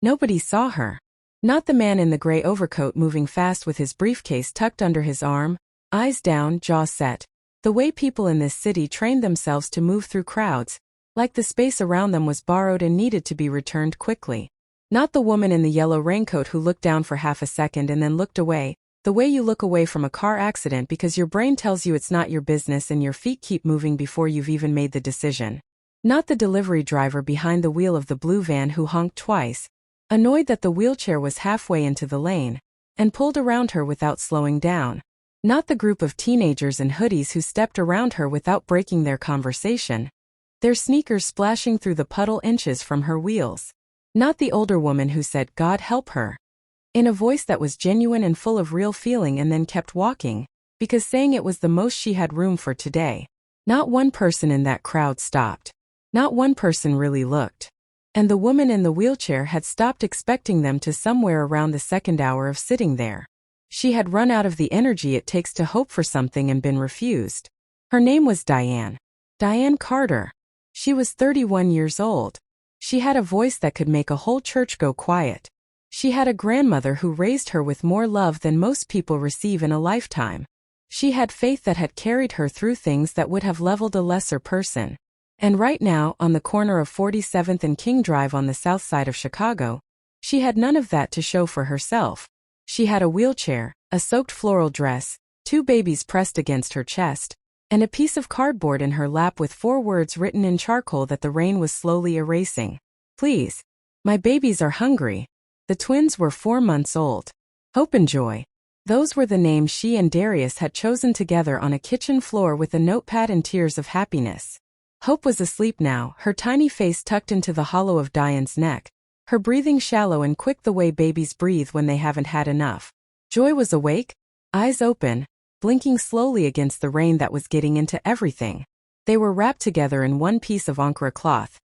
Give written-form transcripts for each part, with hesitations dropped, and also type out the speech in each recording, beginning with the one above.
Nobody saw her. Not the man in the gray overcoat moving fast with his briefcase tucked under his arm, eyes down, jaw set. The way people in this city trained themselves to move through crowds, like the space around them was borrowed and needed to be returned quickly. Not the woman in the yellow raincoat who looked down for half a second and then looked away, the way you look away from a car accident because your brain tells you it's not your business and your feet keep moving before you've even made the decision. Not the delivery driver behind the wheel of the blue van who honked twice, annoyed that the wheelchair was halfway into the lane, and pulled around her without slowing down. Not the group of teenagers in hoodies who stepped around her without breaking their conversation, their sneakers splashing through the puddle inches from her wheels. Not the older woman who said, "God help her," in a voice that was genuine and full of real feeling and then kept walking, because saying it was the most she had room for today. Not one person in that crowd stopped. Not one person really looked. And the woman in the wheelchair had stopped expecting them to somewhere around the second hour of sitting there. She had run out of the energy it takes to hope for something and been refused. Her name was Diane. Diane Carter. She was 31 years old. She had a voice that could make a whole church go quiet. She had a grandmother who raised her with more love than most people receive in a lifetime. She had faith that had carried her through things that would have leveled a lesser person. And right now, on the corner of 47th and King Drive on the south side of Chicago, she had none of that to show for herself. She had a wheelchair, a soaked floral dress, 2 babies pressed against her chest, and a piece of cardboard in her lap with 4 words written in charcoal that the rain was slowly erasing. "Please. My babies are hungry." The twins were 4 months old. Hope and Joy. Those were the names she and Darius had chosen together on a kitchen floor with a notepad and tears of happiness. Hope was asleep now, her tiny face tucked into the hollow of Diane's neck, her breathing shallow and quick the way babies breathe when they haven't had enough. Joy was awake, eyes open, blinking slowly against the rain that was getting into everything. They were wrapped together in one piece of Ankara cloth,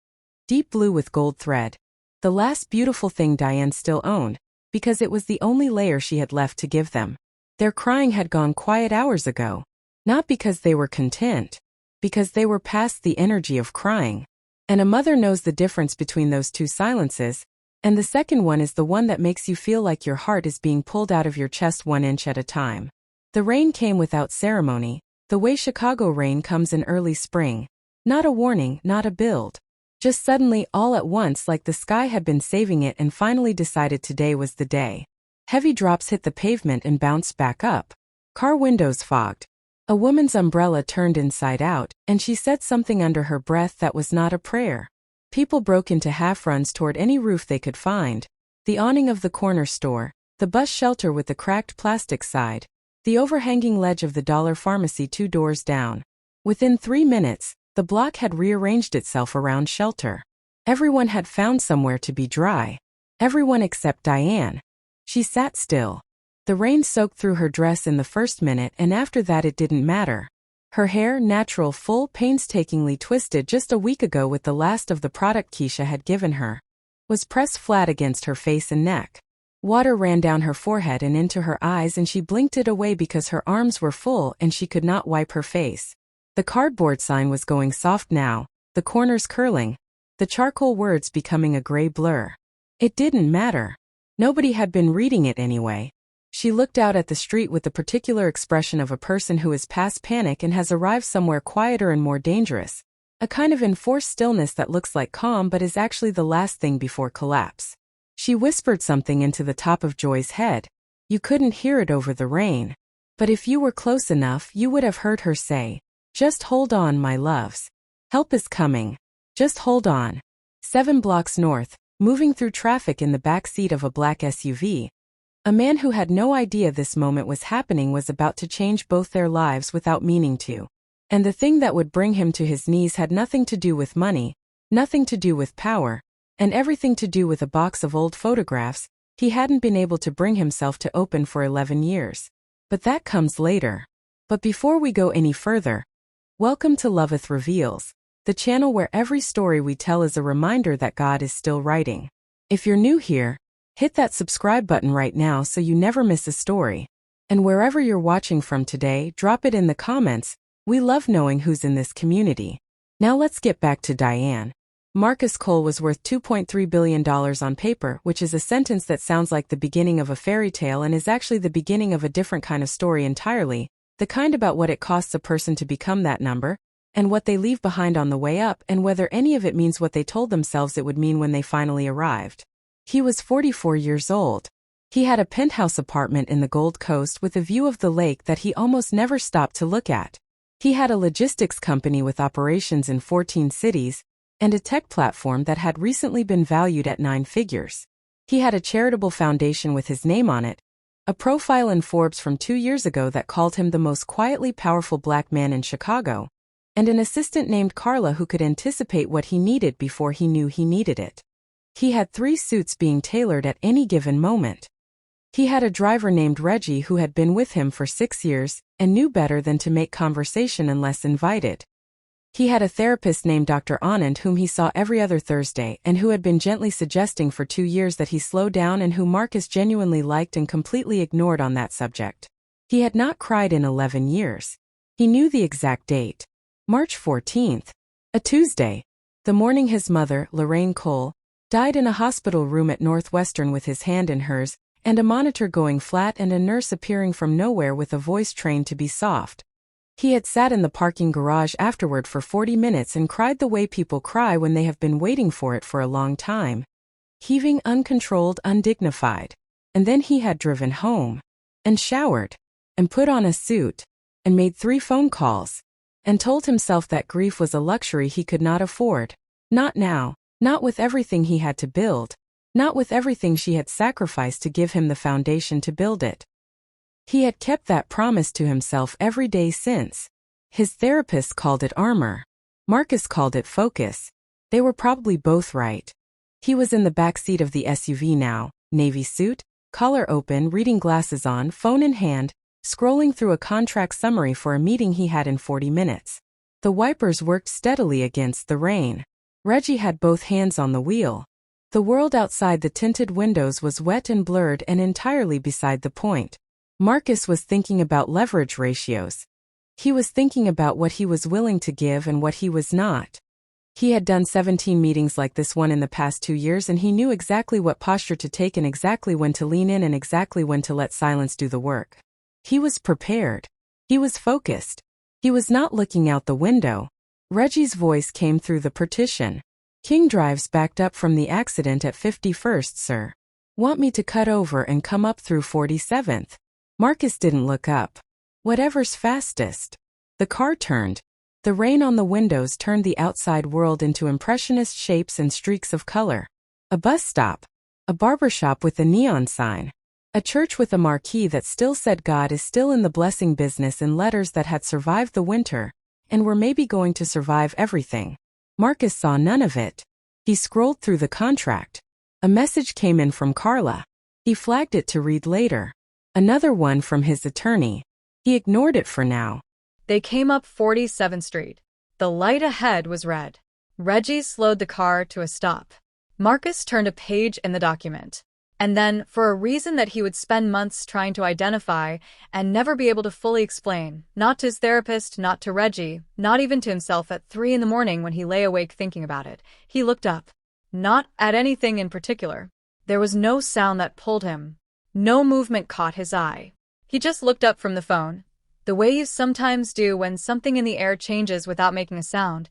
deep blue with gold thread. The last beautiful thing Diane still owned, because it was the only layer she had left to give them. Their crying had gone quiet hours ago. Not because they were content, because they were past the energy of crying. And a mother knows the difference between those two silences, and the second one is the one that makes you feel like your heart is being pulled out of your chest 1 inch at a time. The rain came without ceremony, the way Chicago rain comes in early spring. Not a warning, not a build. Just suddenly all at once, like the sky had been saving it and finally decided today was the day. Heavy drops hit the pavement and bounced back up. Car windows fogged. A woman's umbrella turned inside out, and she said something under her breath that was not a prayer. People broke into half-runs toward any roof they could find. The awning of the corner store, the bus shelter with the cracked plastic side, the overhanging ledge of the dollar pharmacy 2 doors down. Within 3 minutes, the block had rearranged itself around shelter. Everyone had found somewhere to be dry. Everyone except Diane. She sat still. The rain soaked through her dress in the first minute, and after that it didn't matter. Her hair, natural, full, painstakingly twisted just a week ago with the last of the product Keisha had given her, was pressed flat against her face and neck. Water ran down her forehead and into her eyes, and she blinked it away because her arms were full and she could not wipe her face. The cardboard sign was going soft now, the corners curling, the charcoal words becoming a gray blur. It didn't matter. Nobody had been reading it anyway. She looked out at the street with the particular expression of a person who is past panic and has arrived somewhere quieter and more dangerous. A kind of enforced stillness that looks like calm but is actually the last thing before collapse. She whispered something into the top of Joy's head. You couldn't hear it over the rain. But if you were close enough, you would have heard her say, "Just hold on, my loves. Help is coming. Just hold on." 7 blocks north, moving through traffic in the back seat of a black SUV, a man who had no idea this moment was happening was about to change both their lives without meaning to. And the thing that would bring him to his knees had nothing to do with money, nothing to do with power, and everything to do with a box of old photographs he hadn't been able to bring himself to open for 11 years. But that comes later. But before we go any further, welcome to Loveth Reveals, the channel where every story we tell is a reminder that God is still writing. If you're new here, hit that subscribe button right now so you never miss a story. And wherever you're watching from today, drop it in the comments. We love knowing who's in this community. Now let's get back to Diane. Marcus Cole was worth $2.3 billion on paper, which is a sentence that sounds like the beginning of a fairy tale and is actually the beginning of a different kind of story entirely, the kind about what it costs a person to become that number, and what they leave behind on the way up, and whether any of it means what they told themselves it would mean when they finally arrived. He was 44 years old. He had a penthouse apartment in the Gold Coast with a view of the lake that he almost never stopped to look at. He had a logistics company with operations in 14 cities, and a tech platform that had recently been valued at 9 figures. He had a charitable foundation with his name on it, a profile in Forbes from 2 years ago that called him the most quietly powerful black man in Chicago, and an assistant named Carla who could anticipate what he needed before he knew he needed it. He had 3 suits being tailored at any given moment. He had a driver named Reggie who had been with him for 6 years, and knew better than to make conversation unless invited. He had a therapist named Dr. Anand whom he saw every other Thursday and who had been gently suggesting for 2 years that he slow down and who Marcus genuinely liked and completely ignored on that subject. He had not cried in 11 years. He knew the exact date. March 14th. A Tuesday. The morning his mother, Lorraine Cole, died in a hospital room at Northwestern with his hand in hers, and a monitor going flat and a nurse appearing from nowhere with a voice trained to be soft. He had sat in the parking garage afterward for 40 minutes and cried the way people cry when they have been waiting for it for a long time. Heaving, uncontrolled, undignified. And then he had driven home, and showered, and put on a suit, and made 3 phone calls, and told himself that grief was a luxury he could not afford. Not now, not with everything he had to build, not with everything she had sacrificed to give him the foundation to build it. He had kept that promise to himself every day since. His therapist called it armor. Marcus called it focus. They were probably both right. He was in the back seat of the SUV now, navy suit, collar open, reading glasses on, phone in hand, scrolling through a contract summary for a meeting he had in 40 minutes. The wipers worked steadily against the rain. Reggie had both hands on the wheel. The world outside the tinted windows was wet and blurred and entirely beside the point. Marcus was thinking about leverage ratios. He was thinking about what he was willing to give and what he was not. He had done 17 meetings like this one in the past 2 years, and he knew exactly what posture to take and exactly when to lean in and exactly when to let silence do the work. He was prepared. He was focused. He was not looking out the window. Reggie's voice came through the partition. King Drive's backed up from the accident at 51st, sir. Want me to cut over and come up through 47th? Marcus didn't look up. Whatever's fastest. The car turned. The rain on the windows turned the outside world into impressionist shapes and streaks of color. A bus stop. A barbershop with a neon sign. A church with a marquee that still said God is still in the blessing business in letters that had survived the winter, and were maybe going to survive everything. Marcus saw none of it. He scrolled through the contract. A message came in from Carla. He flagged it to read later. Another one from his attorney. He ignored it for now. They came up 47th Street. The light ahead was red. Reggie slowed the car to a stop. Marcus turned a page in the document. And then, for a reason that he would spend months trying to identify and never be able to fully explain, not to his therapist, not to Reggie, not even to himself at 3 in the morning when he lay awake thinking about it, he looked up. Not at anything in particular. There was no sound that pulled him. No movement caught his eye. He just looked up from the phone, the way you sometimes do when something in the air changes without making a sound,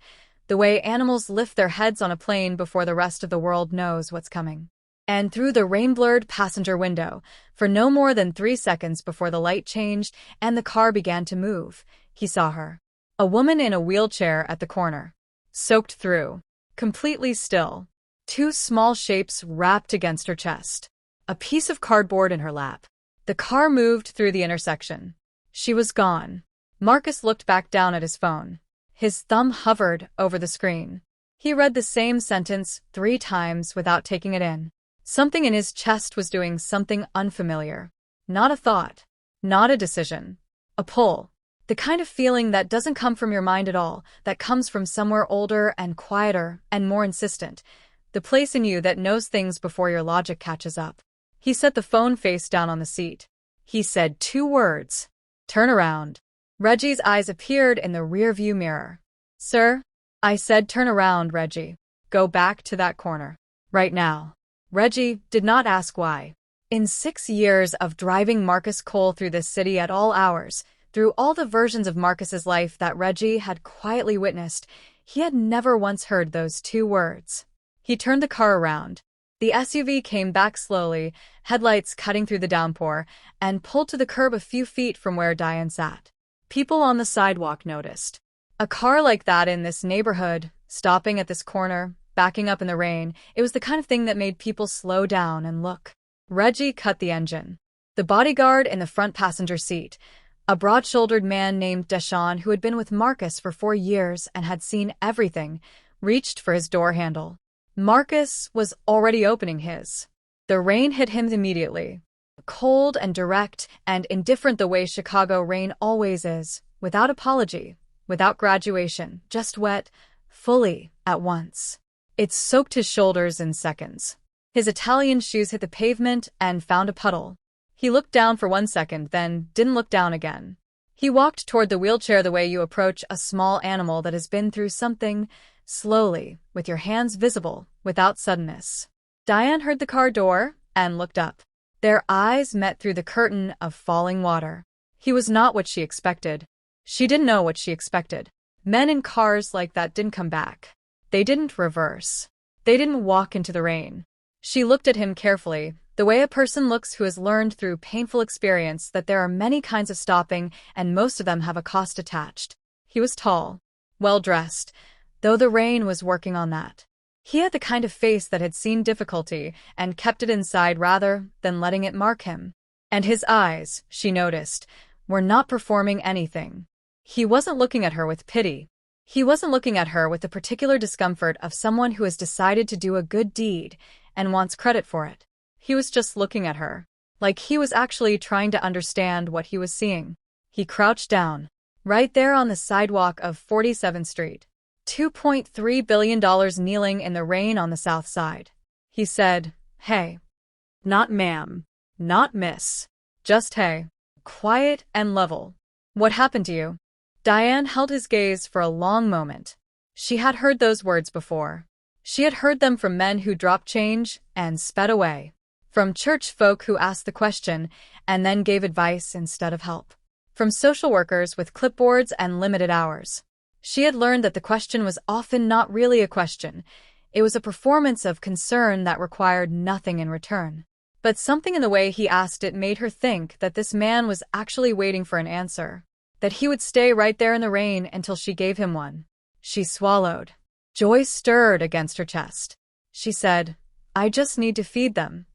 the way animals lift their heads on a plane before the rest of the world knows what's coming. And through the rain-blurred passenger window, for no more than 3 seconds before the light changed and the car began to move, he saw her. A woman in a wheelchair at the corner. Soaked through. Completely still. 2 small shapes wrapped against her chest. A piece of cardboard in her lap. The car moved through the intersection. She was gone. Marcus looked back down at his phone. His thumb hovered over the screen. He read the same sentence 3 times without taking it in. Something in his chest was doing something unfamiliar. Not a thought. Not a decision. A pull. The kind of feeling that doesn't come from your mind at all, that comes from somewhere older and quieter and more insistent. The place in you that knows things before your logic catches up. He set the phone face down on the seat. He said 2 words. Turn around. Reggie's eyes appeared in the rearview mirror. Sir? I said turn around, Reggie. Go back to that corner. Right now. Reggie did not ask why. In 6 years of driving Marcus Cole through this city at all hours, through all the versions of Marcus's life that Reggie had quietly witnessed, he had never once heard those 2 words. He turned the car around. The SUV came back slowly, headlights cutting through the downpour, and pulled to the curb a few feet from where Diane sat. People on the sidewalk noticed. A car like that in this neighborhood, stopping at this corner, backing up in the rain, it was the kind of thing that made people slow down and look. Reggie cut the engine. The bodyguard in the front passenger seat, a broad-shouldered man named Deshawn who had been with Marcus for 4 years and had seen everything, reached for his door handle. Marcus was already opening his. The rain hit him immediately. Cold and direct and indifferent the way Chicago rain always is, without apology, without graduation, just wet, fully, at once. It soaked his shoulders in seconds. His Italian shoes hit the pavement and found a puddle. He looked down for 1 second, then didn't look down again. He walked toward the wheelchair the way you approach a small animal that has been through something, slowly, with your hands visible, without suddenness. Diane heard the car door and looked up. Their eyes met through the curtain of falling water. He was not what she expected. She didn't know what she expected. Men in cars like that didn't come back. They didn't reverse. They didn't walk into the rain. She looked at him carefully, the way a person looks who has learned through painful experience that there are many kinds of stopping and most of them have a cost attached. He was tall, well-dressed, though the rain was working on that. He had the kind of face that had seen difficulty and kept it inside rather than letting it mark him. And his eyes, she noticed, were not performing anything. He wasn't looking at her with pity. He wasn't looking at her with the particular discomfort of someone who has decided to do a good deed and wants credit for it. He was just looking at her, like he was actually trying to understand what he was seeing. He crouched down, right there on the sidewalk of 47th Street. $2.3 billion kneeling in the rain on the south side. He said, "Hey." Not ma'am. Not miss. Just hey. Quiet and level. "What happened to you?" Diane held his gaze for a long moment. She had heard those words before. She had heard them from men who dropped change and sped away. From church folk who asked the question and then gave advice instead of help. From social workers with clipboards and limited hours. She had learned that the question was often not really a question. It was a performance of concern that required nothing in return. But something in the way he asked it made her think that this man was actually waiting for an answer. That he would stay right there in the rain until she gave him one. She swallowed. Joy stirred against her chest. She said, "I just need to feed them."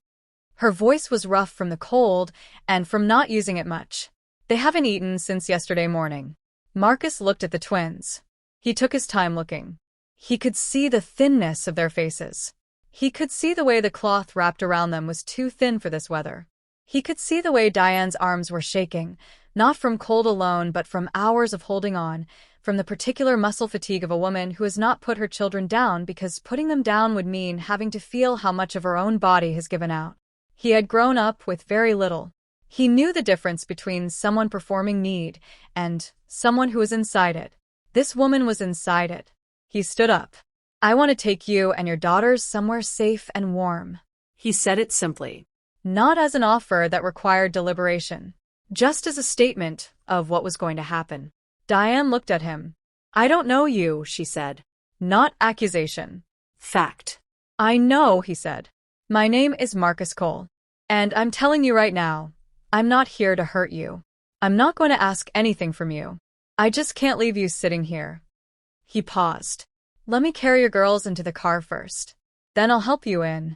Her voice was rough from the cold and from not using it much. "They haven't eaten since yesterday morning." Marcus looked at the twins. He took his time looking. He could see the thinness of their faces. He could see the way the cloth wrapped around them was too thin for this weather. He could see the way Diane's arms were shaking, not from cold alone but from hours of holding on, from the particular muscle fatigue of a woman who has not put her children down because putting them down would mean having to feel how much of her own body has given out. He had grown up with very little. He knew the difference between someone performing need and someone who was inside it. This woman was inside it. He stood up. "I want to take you and your daughters somewhere safe and warm." He said it simply. Not as an offer that required deliberation. Just as a statement of what was going to happen. Diane looked at him. "I don't know you," she said. Not accusation. Fact. "I know," he said. "My name is Marcus Cole. And I'm telling you right now, I'm not here to hurt you. I'm not going to ask anything from you. I just can't leave you sitting here." He paused. "Let me carry your girls into the car first. Then I'll help you in."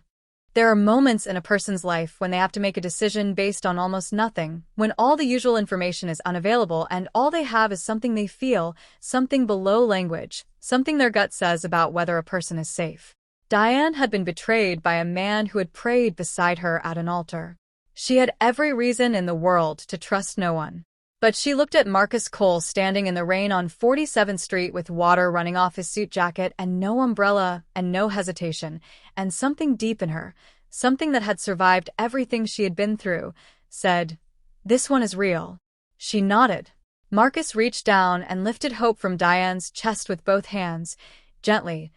There are moments in a person's life when they have to make a decision based on almost nothing, when all the usual information is unavailable and all they have is something they feel, something below language, something their gut says about whether a person is safe. Diane had been betrayed by a man who had prayed beside her at an altar. She had every reason in the world to trust no one. But she looked at Marcus Cole standing in the rain on 47th Street with water running off his suit jacket and no umbrella and no hesitation, and something deep in her, something that had survived everything she had been through, said, "This one is real." She nodded. Marcus reached down and lifted hope from Diane's chest with both hands, gently,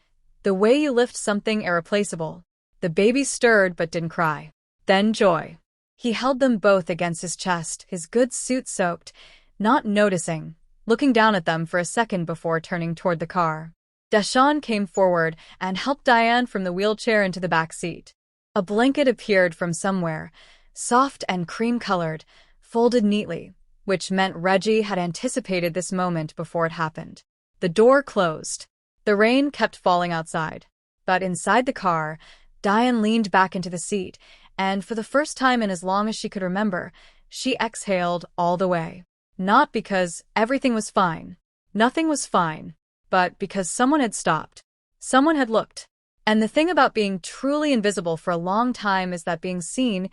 The way you lift something irreplaceable. The baby stirred but didn't cry. Then joy. He held them both against his chest, his good suit soaked, not noticing, looking down at them for a second before turning toward the car. Deshawn came forward and helped Diane from the wheelchair into the back seat. A blanket appeared from somewhere, soft and cream-colored, folded neatly, which meant Reggie had anticipated this moment before it happened. The door closed. The rain kept falling outside. But inside the car, Diane leaned back into the seat, and for the first time in as long as she could remember, she exhaled all the way. Not because everything was fine. Nothing was fine. But because someone had stopped. Someone had looked. And the thing about being truly invisible for a long time is that being seen,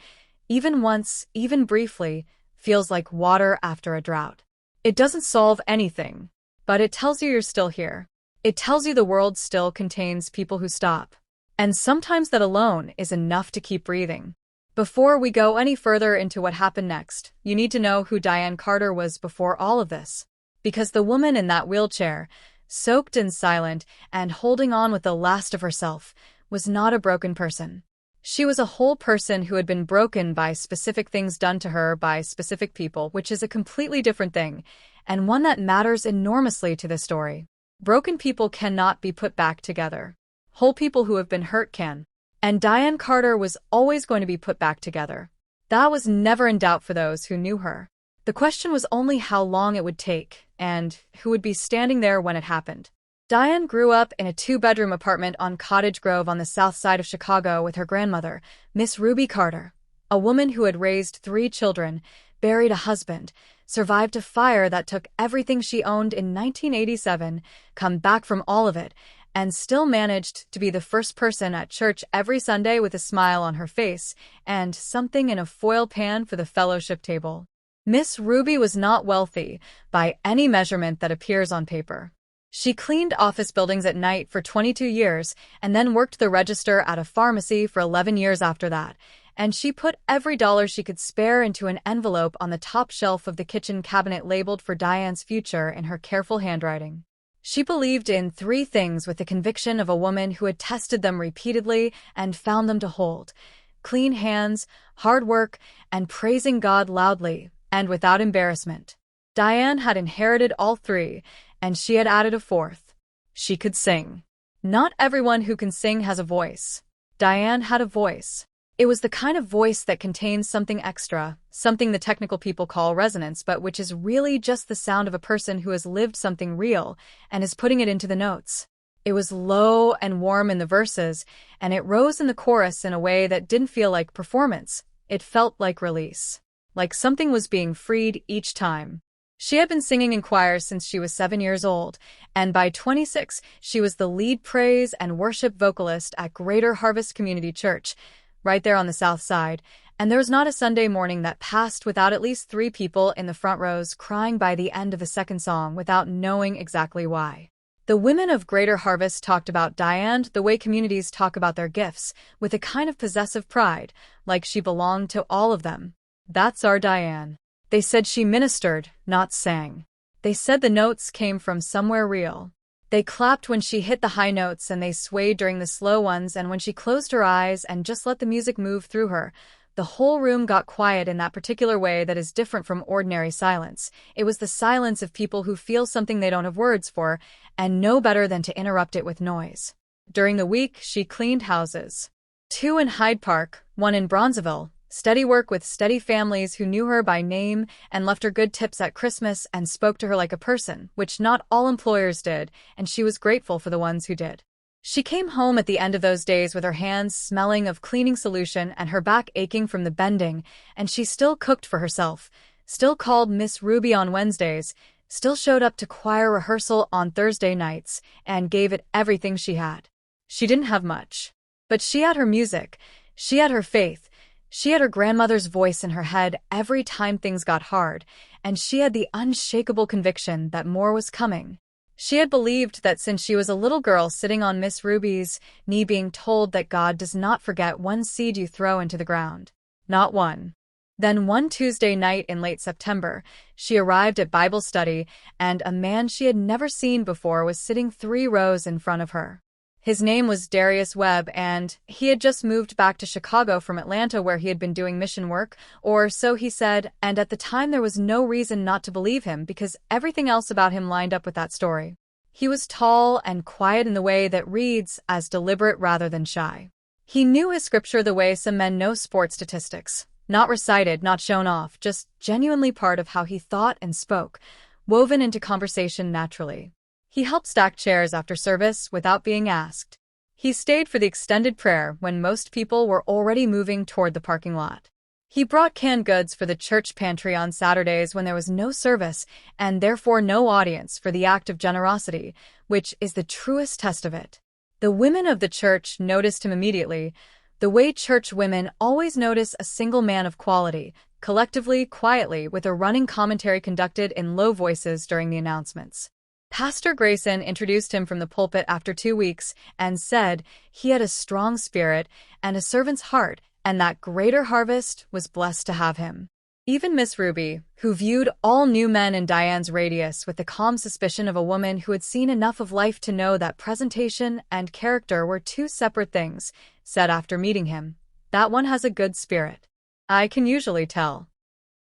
even once, even briefly, feels like water after a drought. It doesn't solve anything, but it tells you you're still here. It tells you the world still contains people who stop. And sometimes that alone is enough to keep breathing. Before we go any further into what happened next, you need to know who Diane Carter was before all of this. Because the woman in that wheelchair, soaked and silent and holding on with the last of herself, was not a broken person. She was a whole person who had been broken by specific things done to her by specific people, which is a completely different thing, and one that matters enormously to the story. Broken people cannot be put back together. Whole people who have been hurt can. And Diane Carter was always going to be put back together. That was never in doubt for those who knew her. The question was only how long it would take, and who would be standing there when it happened. Diane grew up in a 2-bedroom apartment on Cottage Grove on the south side of Chicago with her grandmother, Miss Ruby Carter, a woman who had raised 3 children, buried a husband, survived a fire that took everything she owned in 1987, come back from all of it, and still managed to be the first person at church every Sunday with a smile on her face and something in a foil pan for the fellowship table. Miss Ruby was not wealthy by any measurement that appears on paper. She cleaned office buildings at night for 22 years and then worked the register at a pharmacy for 11 years after that, and she put every dollar she could spare into an envelope on the top shelf of the kitchen cabinet labeled for Diane's future in her careful handwriting. She believed in 3 things with the conviction of a woman who had tested them repeatedly and found them to hold: clean hands, hard work, and praising God loudly and without embarrassment. Diane had inherited all 3, and she had added a 4th. She could sing. Not everyone who can sing has a voice. Diane had a voice. It was the kind of voice that contains something extra, something the technical people call resonance, but which is really just the sound of a person who has lived something real and is putting it into the notes. It was low and warm in the verses, and it rose in the chorus in a way that didn't feel like performance. It felt like release. Like something was being freed each time. She had been singing in choirs since she was 7 years old, and by 26, she was the lead praise and worship vocalist at Greater Harvest Community Church, right there on the south side, and there was not a Sunday morning that passed without at least 3 people in the front rows crying by the end of the second song without knowing exactly why. The women of Greater Harvest talked about Diane the way communities talk about their gifts, with a kind of possessive pride, like she belonged to all of them. That's our Diane. They said she ministered, not sang. They said the notes came from somewhere real. They clapped when she hit the high notes and they swayed during the slow ones, and when she closed her eyes and just let the music move through her, the whole room got quiet in that particular way that is different from ordinary silence. It was the silence of people who feel something they don't have words for and know better than to interrupt it with noise. During the week, she cleaned houses. 2 in Hyde Park, 1 in Bronzeville. Steady work with steady families who knew her by name and left her good tips at Christmas and spoke to her like a person, which not all employers did, and she was grateful for the ones who did. She came home at the end of those days with her hands smelling of cleaning solution and her back aching from the bending, and she still cooked for herself, still called Miss Ruby on Wednesdays, still showed up to choir rehearsal on Thursday nights, and gave it everything she had. She didn't have much. But she had her music, she had her faith, she had her grandmother's voice in her head every time things got hard, and she had the unshakable conviction that more was coming. She had believed that since she was a little girl sitting on Miss Ruby's knee being told that God does not forget one seed you throw into the ground. Not one. Then one Tuesday night in late September, she arrived at Bible study, and a man she had never seen before was sitting 3 rows in front of her. His name was Darius Webb, and he had just moved back to Chicago from Atlanta where he had been doing mission work, or so he said, and at the time there was no reason not to believe him because everything else about him lined up with that story. He was tall and quiet in the way that reads as deliberate rather than shy. He knew his scripture the way some men know sports statistics. Not recited, not shown off, just genuinely part of how he thought and spoke, woven into conversation naturally. He helped stack chairs after service without being asked. He stayed for the extended prayer when most people were already moving toward the parking lot. He brought canned goods for the church pantry on Saturdays when there was no service and therefore no audience for the act of generosity, which is the truest test of it. The women of the church noticed him immediately, the way church women always notice a single man of quality, collectively, quietly, with a running commentary conducted in low voices during the announcements. Pastor Grayson introduced him from the pulpit after 2 weeks and said he had a strong spirit and a servant's heart, and that greater harvest was blessed to have him. Even Miss Ruby, who viewed all new men in Diane's radius with the calm suspicion of a woman who had seen enough of life to know that presentation and character were two separate things, said after meeting him, "That one has a good spirit. I can usually tell."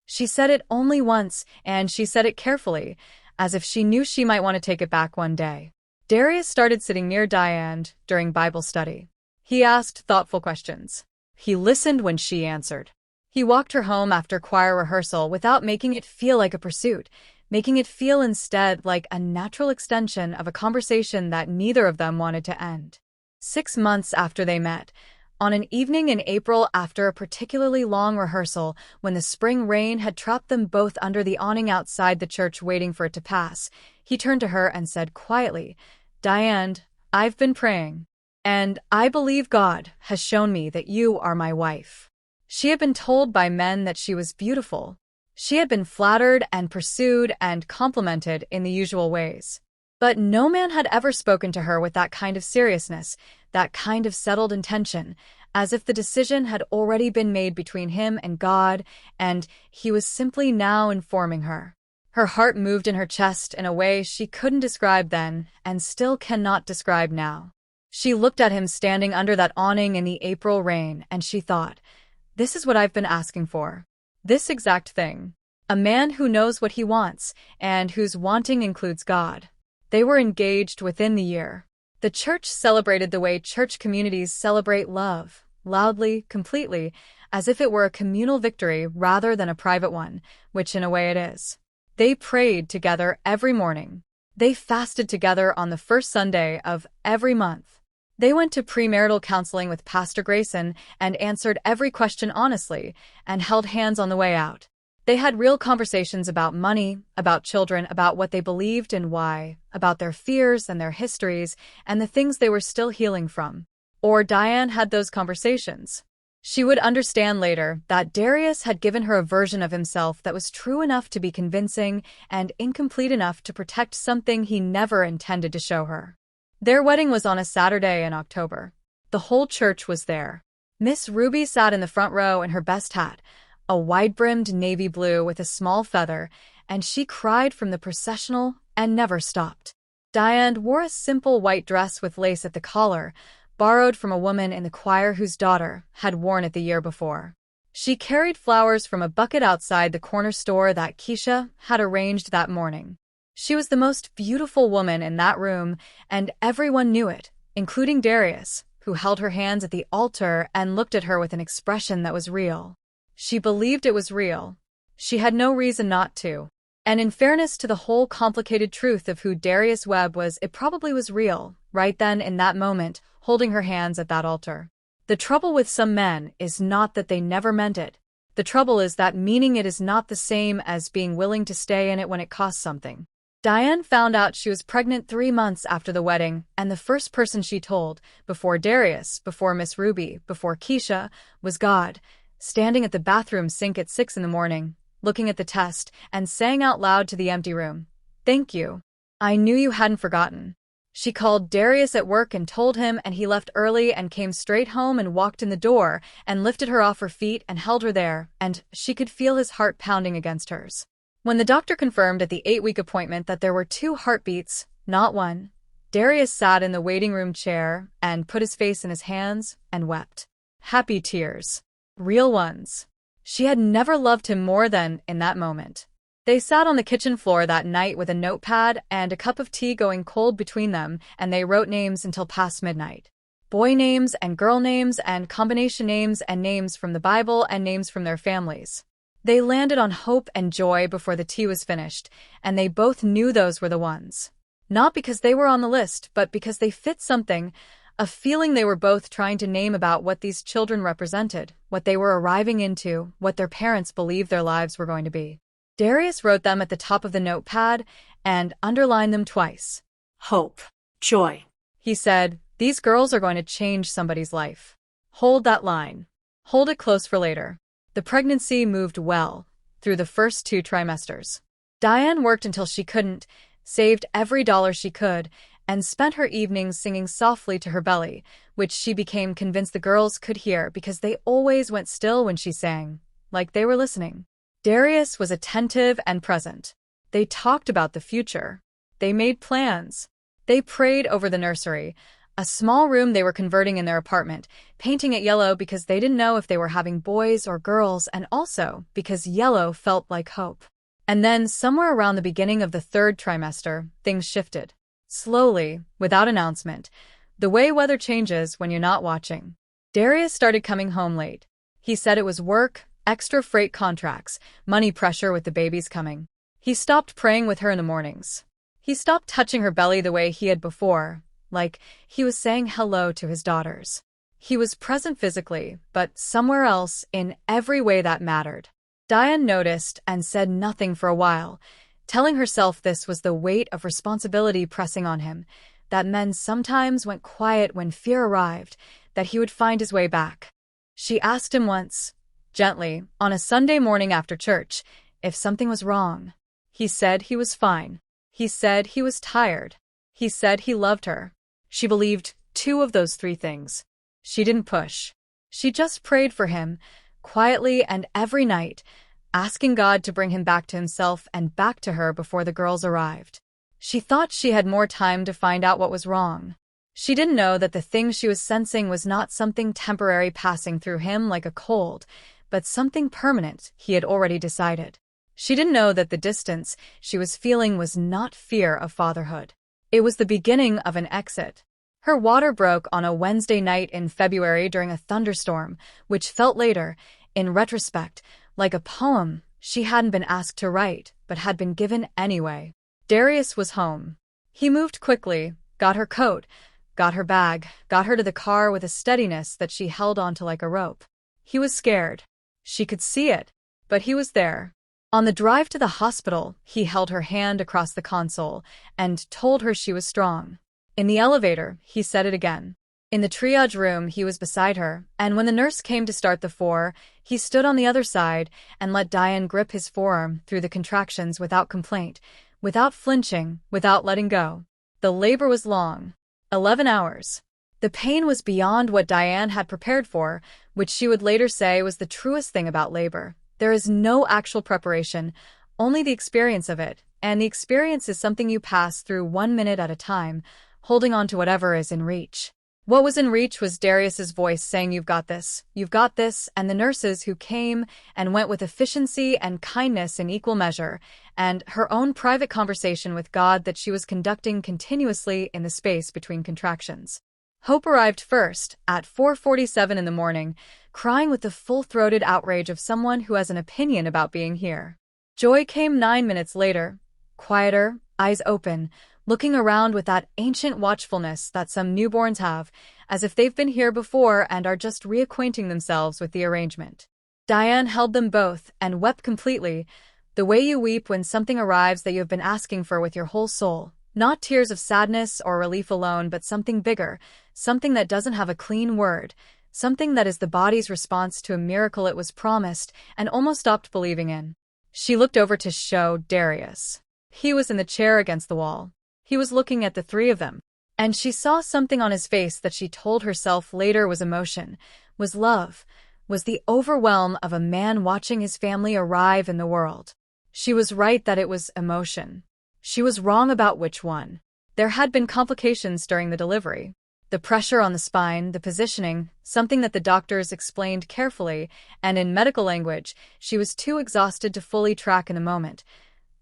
She said it only once, and she said it carefully, as if she knew she might want to take it back one day. Darius started sitting near Diane during Bible study. He asked thoughtful questions. He listened when she answered. He walked her home after choir rehearsal without making it feel like a pursuit, making it feel instead like a natural extension of a conversation that neither of them wanted to end. 6 months after they met, on an evening in April after a particularly long rehearsal, when the spring rain had trapped them both under the awning outside the church waiting for it to pass, he turned to her and said quietly, "Diane, I've been praying, and I believe God has shown me that you are my wife." She had been told by men that she was beautiful. She had been flattered and pursued and complimented in the usual ways. But no man had ever spoken to her with that kind of seriousness, that kind of settled intention, as if the decision had already been made between him and God, and he was simply now informing her. Her heart moved in her chest in a way she couldn't describe then and still cannot describe now. She looked at him standing under that awning in the April rain, and she thought, "This is what I've been asking for. This exact thing. A man who knows what he wants, and whose wanting includes God." They were engaged within the year. The church celebrated the way church communities celebrate love, loudly, completely, as if it were a communal victory rather than a private one, which in a way it is. They prayed together every morning. They fasted together on the first Sunday of every month. They went to premarital counseling with Pastor Grayson and answered every question honestly and held hands on the way out. They had real conversations about money, about children, about what they believed and why, about their fears and their histories and the things they were still healing from. Or Diane had those conversations. She would understand later that Darius had given her a version of himself that was true enough to be convincing and incomplete enough to protect something he never intended to show her. Their wedding was on a Saturday in October. The whole church was there. Miss Ruby sat in the front row in her best hat, a wide-brimmed navy blue with a small feather, and she cried from the processional and never stopped. Diane wore a simple white dress with lace at the collar, borrowed from a woman in the choir whose daughter had worn it the year before. She carried flowers from a bucket outside the corner store that Keisha had arranged that morning. She was the most beautiful woman in that room, and everyone knew it, including Darius, who held her hands at the altar and looked at her with an expression that was real. She believed it was real. She had no reason not to. And in fairness to the whole complicated truth of who Darius Webb was, it probably was real, right then in that moment, holding her hands at that altar. The trouble with some men is not that they never meant it. The trouble is that meaning it is not the same as being willing to stay in it when it costs something. Diane found out she was pregnant 3 months after the wedding, and the first person she told, before Darius, before Miss Ruby, before Keisha, was God, standing at the bathroom sink at 6 in the morning, looking at the test, and saying out loud to the empty room, "Thank you. I knew you hadn't forgotten." She called Darius at work and told him, and he left early and came straight home and walked in the door and lifted her off her feet and held her there, and she could feel his heart pounding against hers. When the doctor confirmed at the 8-week appointment that there were 2 heartbeats, not one, Darius sat in the waiting room chair and put his face in his hands and wept. Happy tears. Real ones. She had never loved him more than in that moment. They sat on the kitchen floor that night with a notepad and a cup of tea going cold between them, and they wrote names until past midnight. Boy names and girl names and combination names and names from the Bible and names from their families. They landed on hope and joy before the tea was finished, and they both knew those were the ones. Not because they were on the list, but because they fit something, a feeling they were both trying to name about what these children represented, what they were arriving into, what their parents believed their lives were going to be. Darius wrote them at the top of the notepad and underlined them twice. Hope. Joy. He said, these girls are going to change somebody's life. Hold that line. Hold it close for later. The pregnancy moved well through the first 2 trimesters. Diane worked until she couldn't, saved every dollar she could, and spent her evenings singing softly to her belly, which she became convinced the girls could hear because they always went still when she sang, like they were listening. Darius was attentive and present. They talked about the future. They made plans. They prayed over the nursery, a small room they were converting in their apartment, painting it yellow because they didn't know if they were having boys or girls, and also because yellow felt like hope. And then, somewhere around the beginning of the 3rd trimester, things shifted. Slowly, without announcement, the way weather changes when you're not watching. Darius started coming home late. He said it was work, extra freight contracts, money pressure with the babies coming. He stopped praying with her in the mornings. He stopped touching her belly the way he had before, like he was saying hello to his daughters. He was present physically, but somewhere else in every way that mattered. Diane noticed and said nothing for a while, telling herself this was the weight of responsibility pressing on him, that men sometimes went quiet when fear arrived, that he would find his way back. She asked him once, gently, on a Sunday morning after church, if something was wrong. He said he was fine. He said he was tired. He said he loved her. She believed 2 of those 3 things. She didn't push. She just prayed for him, quietly and every night, asking God to bring him back to himself and back to her before the girls arrived. She thought she had more time to find out what was wrong. She didn't know that the thing she was sensing was not something temporary passing through him like a cold, but something permanent he had already decided. She didn't know that the distance she was feeling was not fear of fatherhood. It was the beginning of an exit. Her water broke on a Wednesday night in February during a thunderstorm, which felt later, in retrospect, like a poem she hadn't been asked to write, but had been given anyway. Darius was home. He moved quickly, got her coat, got her bag, got her to the car with a steadiness that she held onto like a rope. He was scared. She could see it, but he was there. On the drive to the hospital, he held her hand across the console and told her she was strong. In the elevator, he said it again. In the triage room, he was beside her, and when the nurse came to start the 4, he stood on the other side and let Diane grip his forearm through the contractions without complaint, without flinching, without letting go. The labor was long. 11 hours. The pain was beyond what Diane had prepared for, which she would later say was the truest thing about labor. There is no actual preparation, only the experience of it, and the experience is something you pass through 1 minute at a time, holding on to whatever is in reach. What was in reach was Darius's voice saying, you've got this, and the nurses who came and went with efficiency and kindness in equal measure, and her own private conversation with God that she was conducting continuously in the space between contractions. Hope arrived first, at 4:47 in the morning, crying with the full-throated outrage of someone who has an opinion about being here. Joy came 9 minutes later, quieter, eyes open, looking around with that ancient watchfulness that some newborns have, as if they've been here before and are just reacquainting themselves with the arrangement. Diane held them both and wept completely, the way you weep when something arrives that you have been asking for with your whole soul. Not tears of sadness or relief alone, but something bigger, something that doesn't have a clean word, something that is the body's response to a miracle it was promised and almost stopped believing in. She looked over to show Darius. He was in the chair against the wall. He was looking at the 3 of them, and she saw something on his face that she told herself later was emotion, was love, was the overwhelm of a man watching his family arrive in the world. She was right that it was emotion. She was wrong about which one. There had been complications during the delivery. The pressure on the spine, the positioning, something that the doctors explained carefully, and in medical language, she was too exhausted to fully track in the moment.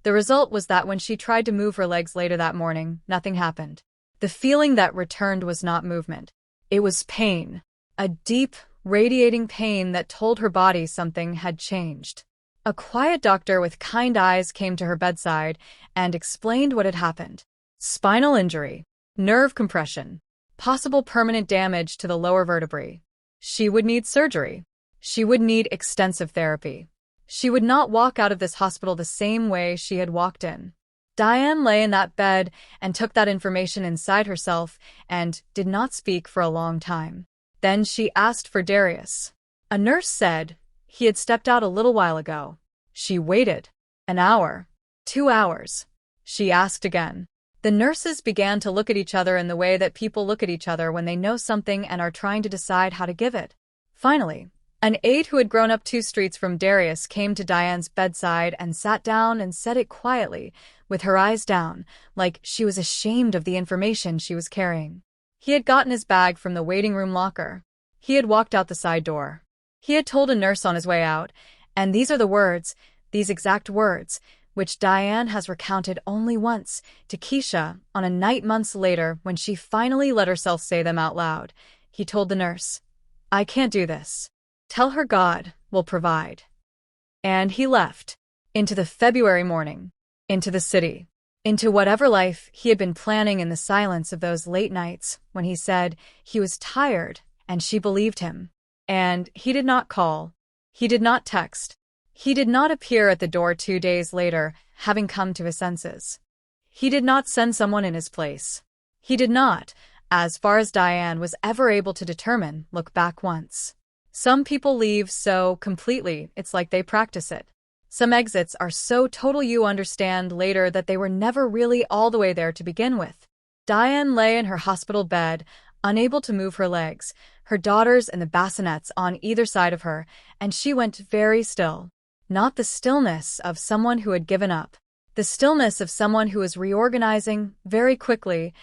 The result was that when she tried to move her legs later that morning, nothing happened. The feeling that returned was not movement. It was pain. A deep, radiating pain that told her body something had changed. A quiet doctor with kind eyes came to her bedside and explained what had happened. Spinal injury, nerve compression, possible permanent damage to the lower vertebrae. She would need surgery. She would need extensive therapy. She would not walk out of this hospital the same way she had walked in. Diane lay in that bed and took that information inside herself and did not speak for a long time. Then she asked for Darius. A nurse said he had stepped out a little while ago. She waited. An hour. 2 hours. She asked again. The nurses began to look at each other in the way that people look at each other when they know something and are trying to decide how to give it. Finally, an aide who had grown up 2 streets from Darius came to Diane's bedside and sat down and said it quietly, with her eyes down, like she was ashamed of the information she was carrying. He had gotten his bag from the waiting room locker. He had walked out the side door. He had told a nurse on his way out, and these are the words, these exact words, which Diane has recounted only once to Keisha on a night months later when she finally let herself say them out loud. He told the nurse, "I can't do this. Tell her God will provide." And he left, into the February morning, into the city, into whatever life he had been planning in the silence of those late nights when he said he was tired and she believed him. And he did not call. He did not text. He did not appear at the door 2 days later, having come to his senses. He did not send someone in his place. He did not, as far as Diane was ever able to determine, look back once. Some people leave so completely, it's like they practice it. Some exits are so total you understand later that they were never really all the way there to begin with. Diane lay in her hospital bed, unable to move her legs, her daughters in the bassinets on either side of her, and she went very still. Not the stillness of someone who had given up. The stillness of someone who was reorganizing, very quickly,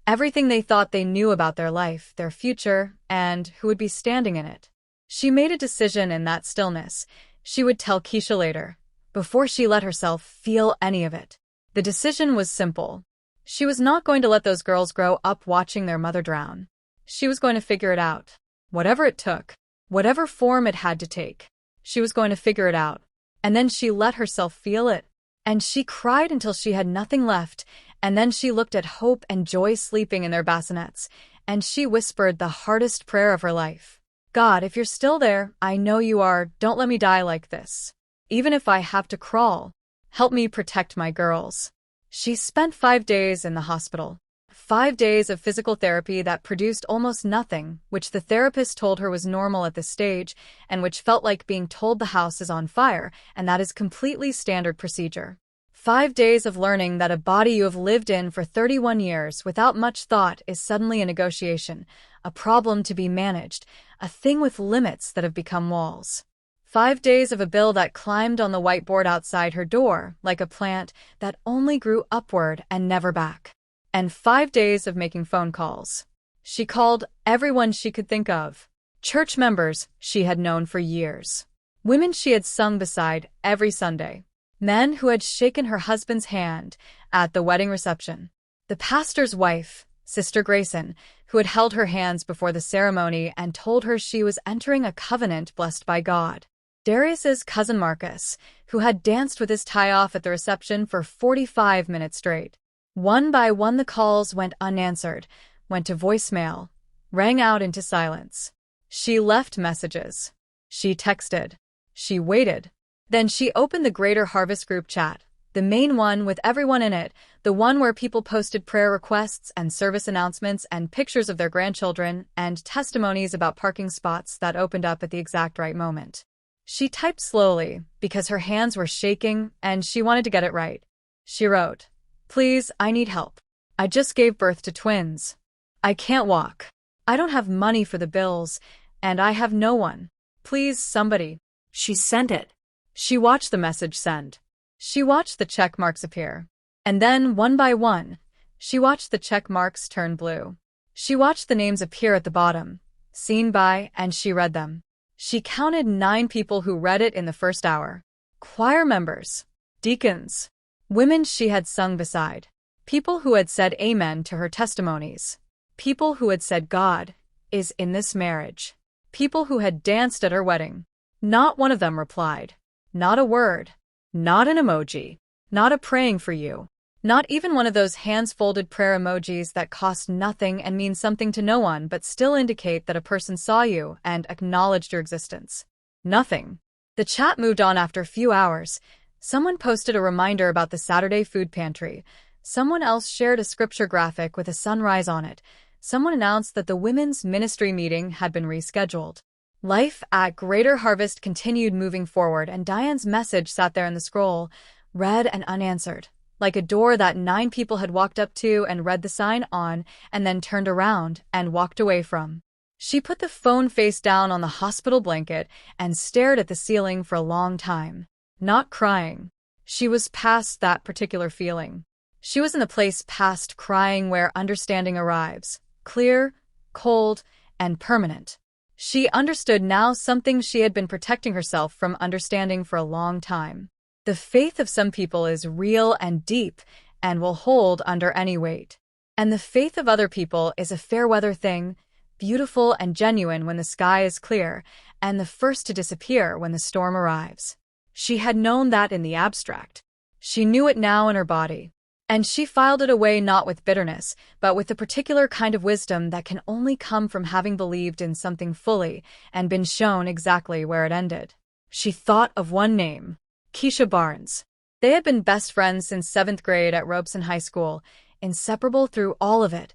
everything they thought they knew about their life, their future, and who would be standing in it. She made a decision in that stillness. She would tell Keisha later, before she let herself feel any of it. The decision was simple. She was not going to let those girls grow up watching their mother drown. She was going to figure it out. Whatever it took, whatever form it had to take, she was going to figure it out. And then she let herself feel it. And she cried until she had nothing left, and then she looked at Hope and Joy sleeping in their bassinets, and she whispered the hardest prayer of her life. God, if you're still there, I know you are, don't let me die like this. Even if I have to crawl, help me protect my girls. She spent 5 days in the hospital. 5 days of physical therapy that produced almost nothing, which the therapist told her was normal at this stage, and which felt like being told the house is on fire, and that is completely standard procedure. 5 days of learning that a body you have lived in for 31 years without much thought is suddenly a negotiation, a problem to be managed, a thing with limits that have become walls. 5 days of a bill that climbed on the whiteboard outside her door like a plant that only grew upward and never back. And 5 days of making phone calls. She called everyone she could think of. Church members she had known for years. Women she had sung beside every Sunday. Men who had shaken her husband's hand at the wedding reception. The pastor's wife, Sister Grayson, who had held her hands before the ceremony and told her she was entering a covenant blessed by God. Darius's cousin Marcus, who had danced with his tie-off at the reception for 45 minutes straight. One by one the calls went unanswered, went to voicemail, rang out into silence. She left messages. She texted. She waited. Then she opened the Greater Harvest group chat, the main one with everyone in it, the one where people posted prayer requests and service announcements and pictures of their grandchildren and testimonies about parking spots that opened up at the exact right moment. She typed slowly because her hands were shaking and she wanted to get it right. She wrote, "Please, I need help. I just gave birth to twins. I can't walk. I don't have money for the bills, and I have no one. Please, somebody." She sent it. She watched the message send. She watched the check marks appear. And then, one by one, She watched the check marks turn blue. She watched the names appear at the bottom, seen by, and she read them. She counted 9 people who read it in the first hour. Choir members, deacons, women she had sung beside, people who had said amen to her testimonies, people who had said God is in this marriage, people who had danced at her wedding. Not one of them replied. Not a word. Not an emoji. Not a praying for you. Not even one of those hands-folded prayer emojis that cost nothing and mean something to no one but still indicate that a person saw you and acknowledged your existence. Nothing. The chat moved on after a few hours. Someone posted a reminder about the Saturday food pantry. Someone else shared a scripture graphic with a sunrise on it. Someone announced that the women's ministry meeting had been rescheduled. Life at Greater Harvest continued moving forward, and Diane's message sat there in the scroll, read and unanswered, like a door that 9 people had walked up to and read the sign on and then turned around and walked away from. She put the phone face down on the hospital blanket and stared at the ceiling for a long time. Not crying. She was past that particular feeling. She was in the place past crying where understanding arrives, clear, cold, and permanent. She understood now something she had been protecting herself from understanding for a long time. The faith of some people is real and deep and will hold under any weight. And the faith of other people is a fair-weather thing, beautiful and genuine when the sky is clear, and the first to disappear when the storm arrives. She had known that in the abstract. She knew it now in her body. And she filed it away not with bitterness, but with the particular kind of wisdom that can only come from having believed in something fully and been shown exactly where it ended. She thought of one name, Keisha Barnes. They had been best friends since 7th grade at Robeson High School, inseparable through all of it,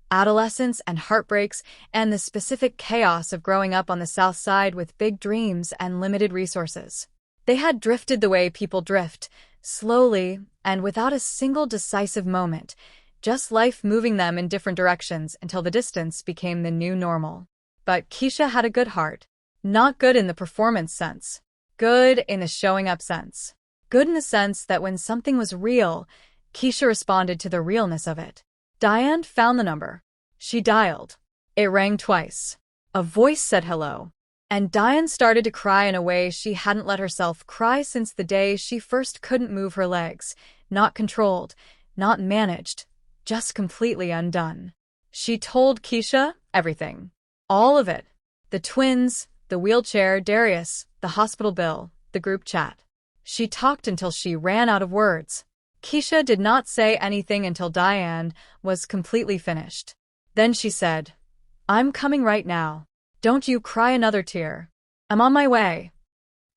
adolescence and heartbreaks and the specific chaos of growing up on the South Side with big dreams and limited resources. They had drifted the way people drift, slowly and without a single decisive moment, just life moving them in different directions until the distance became the new normal. But Keisha had a good heart. Not good in the performance sense. Good in the showing up sense. Good in the sense that when something was real, Keisha responded to the realness of it. Diane found the number. She dialed. It rang twice. A voice said hello. And Diane started to cry in a way she hadn't let herself cry since the day she first couldn't move her legs, not controlled, not managed, just completely undone. She told Keisha everything. All of it. The twins, the wheelchair, Darius, the hospital bill, the group chat. She talked until she ran out of words. Keisha did not say anything until Diane was completely finished. Then she said, "I'm coming right now. Don't you cry another tear. I'm on my way."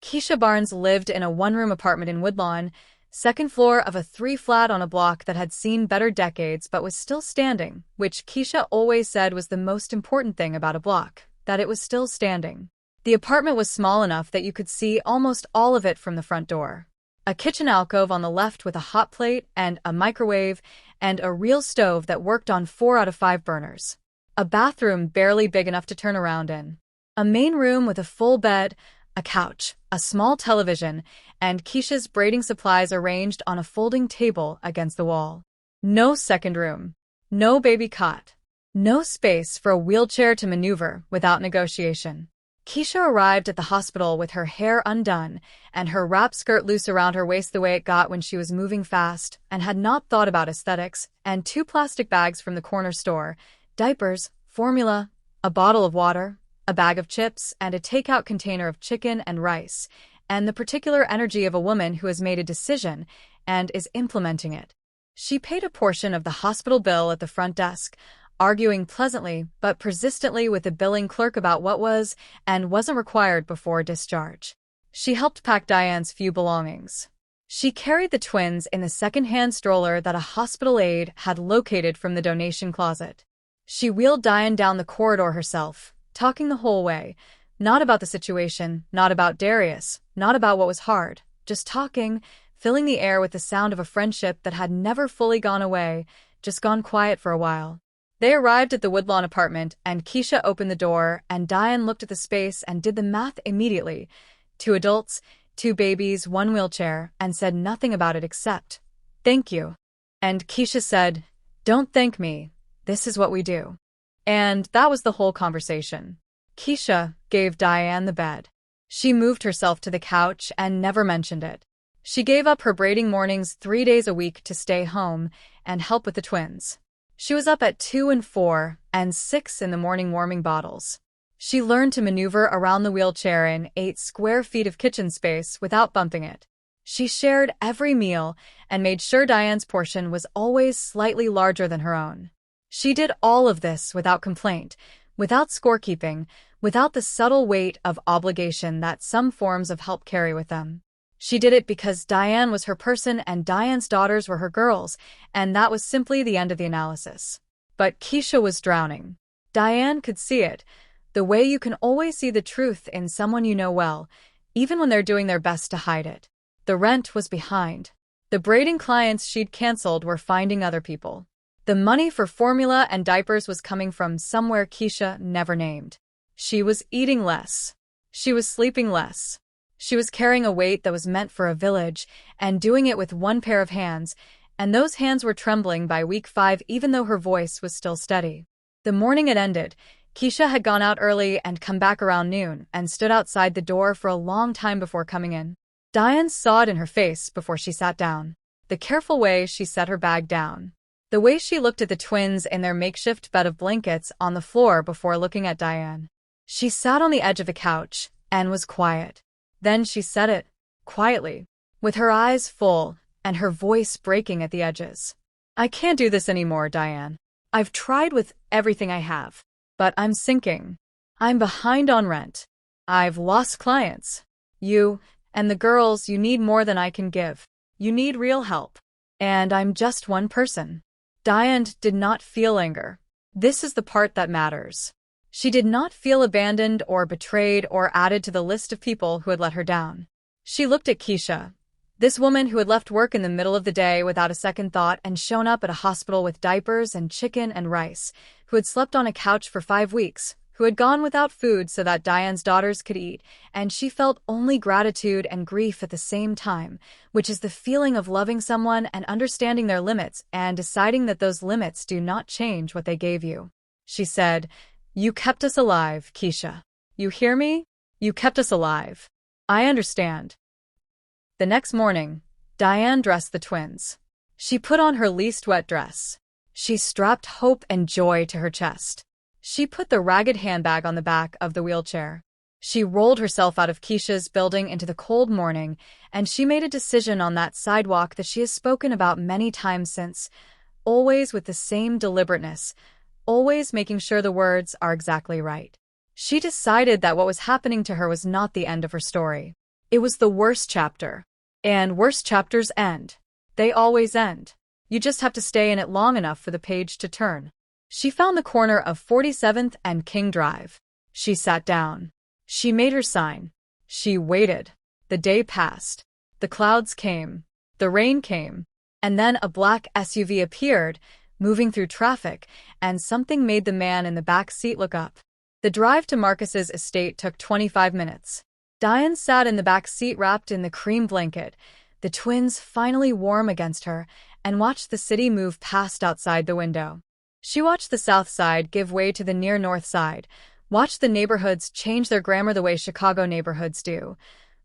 Keisha Barnes lived in a 1-room apartment in Woodlawn, 2nd floor of a 3-flat on a block that had seen better decades but was still standing, which Keisha always said was the most important thing about a block, that it was still standing. The apartment was small enough that you could see almost all of it from the front door. A kitchen alcove on the left with a hot plate and a microwave and a real stove that worked on 4 out of 5 burners. A bathroom barely big enough to turn around in. A main room with a full bed, a couch, a small television, and Keisha's braiding supplies arranged on a folding table against the wall. No second room. No baby cot. No space for a wheelchair to maneuver without negotiation. Keisha arrived at the hospital with her hair undone and her wrap skirt loose around her waist the way it got when she was moving fast and had not thought about aesthetics, and 2 plastic bags from the corner store, diapers, formula, a bottle of water, a bag of chips, and a takeout container of chicken and rice, and the particular energy of a woman who has made a decision and is implementing it. She paid a portion of the hospital bill at the front desk, arguing pleasantly but persistently with the billing clerk about what was and wasn't required before discharge. She helped pack Diane's few belongings. She carried the twins in the second-hand stroller that a hospital aide had located from the donation closet. She wheeled Diane down the corridor herself, talking the whole way, not about the situation, not about Darius, not about what was hard, just talking, filling the air with the sound of a friendship that had never fully gone away, just gone quiet for a while. They arrived at the Woodlawn apartment, and Keisha opened the door, and Diane looked at the space and did the math immediately. 2 adults, 2 babies, 1 wheelchair, and said nothing about it except, "Thank you." And Keisha said, Don't thank me. This is what we do. And that was the whole conversation. Keisha gave Diane the bed. She moved herself to the couch and never mentioned it. She gave up her braiding mornings 3 days a week to stay home and help with the twins. She was up at 2 and 4 and 6 in the morning warming bottles. She learned to maneuver around the wheelchair in 8 square feet of kitchen space without bumping it. She shared every meal and made sure Diane's portion was always slightly larger than her own. She did all of this without complaint, without scorekeeping, without the subtle weight of obligation that some forms of help carry with them. She did it because Diane was her person and Diane's daughters were her girls, and that was simply the end of the analysis. But Keisha was drowning. Diane could see it, the way you can always see the truth in someone you know well, even when they're doing their best to hide it. The rent was behind. The braiding clients she'd canceled were finding other people. The money for formula and diapers was coming from somewhere Keisha never named. She was eating less. She was sleeping less. She was carrying a weight that was meant for a village and doing it with one pair of hands, and those hands were trembling by week 5 even though her voice was still steady. The morning had ended. Keisha had gone out early and come back around noon and stood outside the door for a long time before coming in. Diane saw it in her face before she sat down. The careful way she set her bag down. The way she looked at the twins in their makeshift bed of blankets on the floor before looking at Diane. She sat on the edge of the couch and was quiet. Then she said it, quietly, with her eyes full and her voice breaking at the edges. I can't do this anymore, Diane. I've tried with everything I have, but I'm sinking. I'm behind on rent. I've lost clients. You and the girls, you need more than I can give. You need real help. And I'm just one person. Diane did not feel anger. This is the part that matters. She did not feel abandoned or betrayed or added to the list of people who had let her down. She looked at Keisha, this woman who had left work in the middle of the day without a second thought and shown up at a hospital with diapers and chicken and rice, who had slept on a couch for 5 weeks, who had gone without food so that Diane's daughters could eat, and she felt only gratitude and grief at the same time, which is the feeling of loving someone and understanding their limits and deciding that those limits do not change what they gave you. She said, "You kept us alive, Keisha. You hear me? You kept us alive. I understand." The next morning, Diane dressed the twins. She put on her least wet dress. She strapped hope and joy to her chest. She put the ragged handbag on the back of the wheelchair. She rolled herself out of Keisha's building into the cold morning, and she made a decision on that sidewalk that she has spoken about many times since, always with the same deliberateness, always making sure the words are exactly right. She decided that what was happening to her was not the end of her story. It was the worst chapter. And worst chapters end. They always end. You just have to stay in it long enough for the page to turn. She found the corner of 47th and King Drive. She sat down. She made her sign. She waited. The day passed. The clouds came. The rain came. And then a black SUV appeared, moving through traffic, and something made the man in the back seat look up. The drive to Marcus's estate took 25 minutes. Diane sat in the back seat wrapped in the cream blanket, the twins finally warm against her, and watched the city move past outside the window. She watched the south side give way to the near north side, watched the neighborhoods change their grammar the way Chicago neighborhoods do,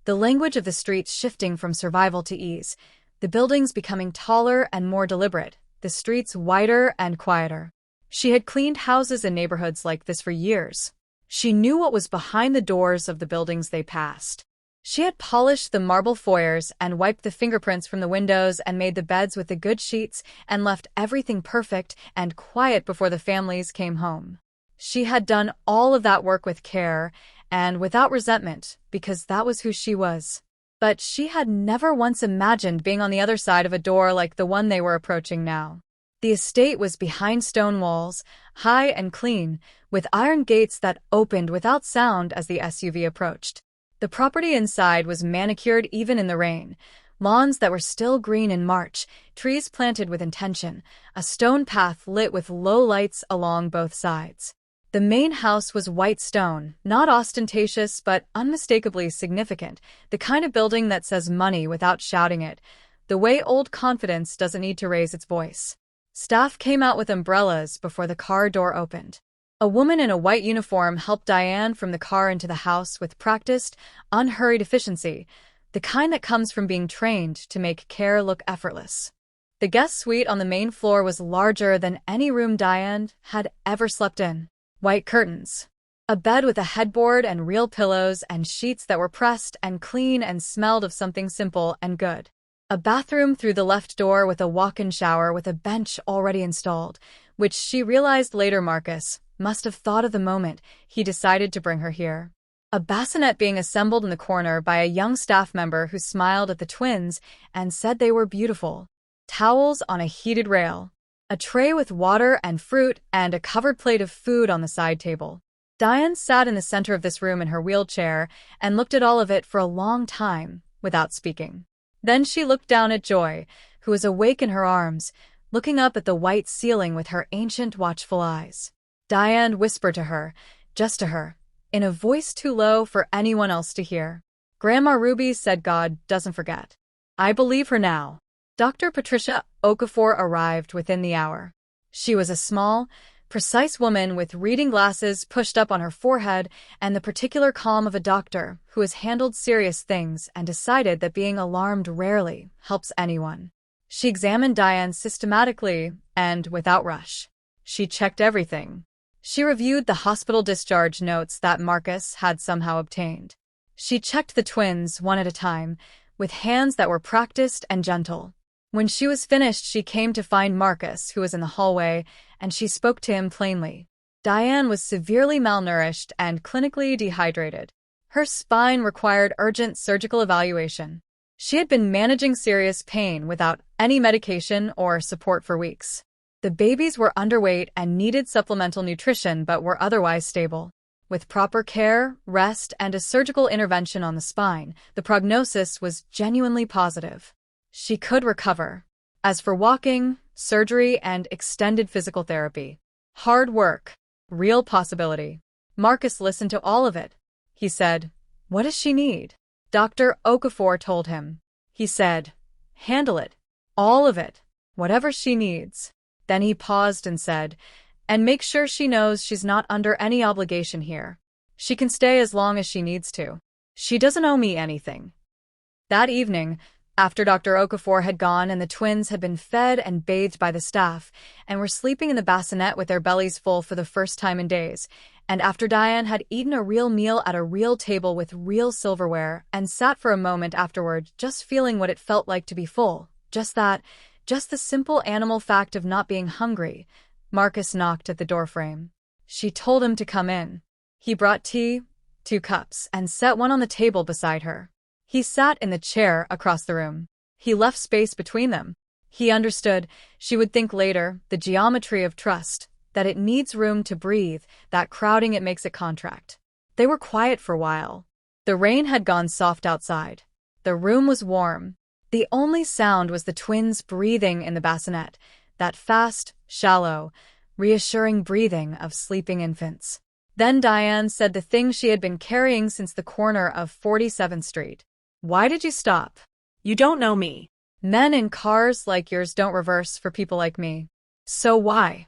the language of the streets shifting from survival to ease, the buildings becoming taller and more deliberate, the streets wider and quieter. She had cleaned houses in neighborhoods like this for years. She knew what was behind the doors of the buildings they passed. She had polished the marble foyers and wiped the fingerprints from the windows and made the beds with the good sheets and left everything perfect and quiet before the families came home. She had done all of that work with care and without resentment because that was who she was. But she had never once imagined being on the other side of a door like the one they were approaching now. The estate was behind stone walls, high and clean, with iron gates that opened without sound as the SUV approached. The property inside was manicured even in the rain, lawns that were still green in March, trees planted with intention, a stone path lit with low lights along both sides. The main house was white stone, not ostentatious but unmistakably significant, the kind of building that says money without shouting it, the way old confidence doesn't need to raise its voice. Staff came out with umbrellas before the car door opened. A woman in a white uniform helped Diane from the car into the house with practiced, unhurried efficiency, the kind that comes from being trained to make care look effortless. The guest suite on the main floor was larger than any room Diane had ever slept in. White curtains, a bed with a headboard and real pillows and sheets that were pressed and clean and smelled of something simple and good. A bathroom through the left door with a walk-in shower with a bench already installed, which she realized later Marcus must have thought of the moment he decided to bring her here. A bassinet being assembled in the corner by a young staff member who smiled at the twins and said they were beautiful. Towels on a heated rail. A tray with water and fruit and a covered plate of food on the side table. Diane sat in the center of this room in her wheelchair and looked at all of it for a long time without speaking. Then she looked down at Joy, who was awake in her arms, looking up at the white ceiling with her ancient, watchful eyes. Diane whispered to her, just to her, in a voice too low for anyone else to hear. Grandma Ruby said God doesn't forget. I believe her now. Dr. Patricia Okafor arrived within the hour. She was a small, precise woman with reading glasses pushed up on her forehead and the particular calm of a doctor who has handled serious things and decided that being alarmed rarely helps anyone. She examined Diane systematically and without rush. She checked everything. She reviewed the hospital discharge notes that Marcus had somehow obtained. She checked the twins one at a time, with hands that were practiced and gentle. When she was finished, she came to find Marcus, who was in the hallway, and she spoke to him plainly. Diane was severely malnourished and clinically dehydrated. Her spine required urgent surgical evaluation. She had been managing serious pain without any medication or support for weeks. The babies were underweight and needed supplemental nutrition but were otherwise stable. With proper care, rest, and a surgical intervention on the spine, the prognosis was genuinely positive. She could recover. As for walking, surgery, and extended physical therapy, hard work, real possibility. Marcus listened to all of it. He said, "What does she need?" Dr. Okafor told him. He said, "Handle it. All of it. Whatever she needs." Then he paused and said, "And make sure she knows she's not under any obligation here. She can stay as long as she needs to. She doesn't owe me anything." That evening, after Dr. Okafor had gone and the twins had been fed and bathed by the staff and were sleeping in the bassinet with their bellies full for the first time in days, and after Diane had eaten a real meal at a real table with real silverware and sat for a moment afterward just feeling what it felt like to be full, just the simple animal fact of not being hungry, Marcus knocked at the doorframe. She told him to come in. He brought tea, 2 cups, and set one on the table beside her. He sat in the chair across the room. He left space between them. He understood, she would think later, the geometry of trust, that it needs room to breathe, that crowding it makes it contract. They were quiet for a while. The rain had gone soft outside. The room was warm. The only sound was the twins breathing in the bassinet, that fast, shallow, reassuring breathing of sleeping infants. Then Diane said the thing she had been carrying since the corner of 47th Street. "Why did you stop?" You don't know me. "Men in cars like yours don't reverse for people like me." "So why?"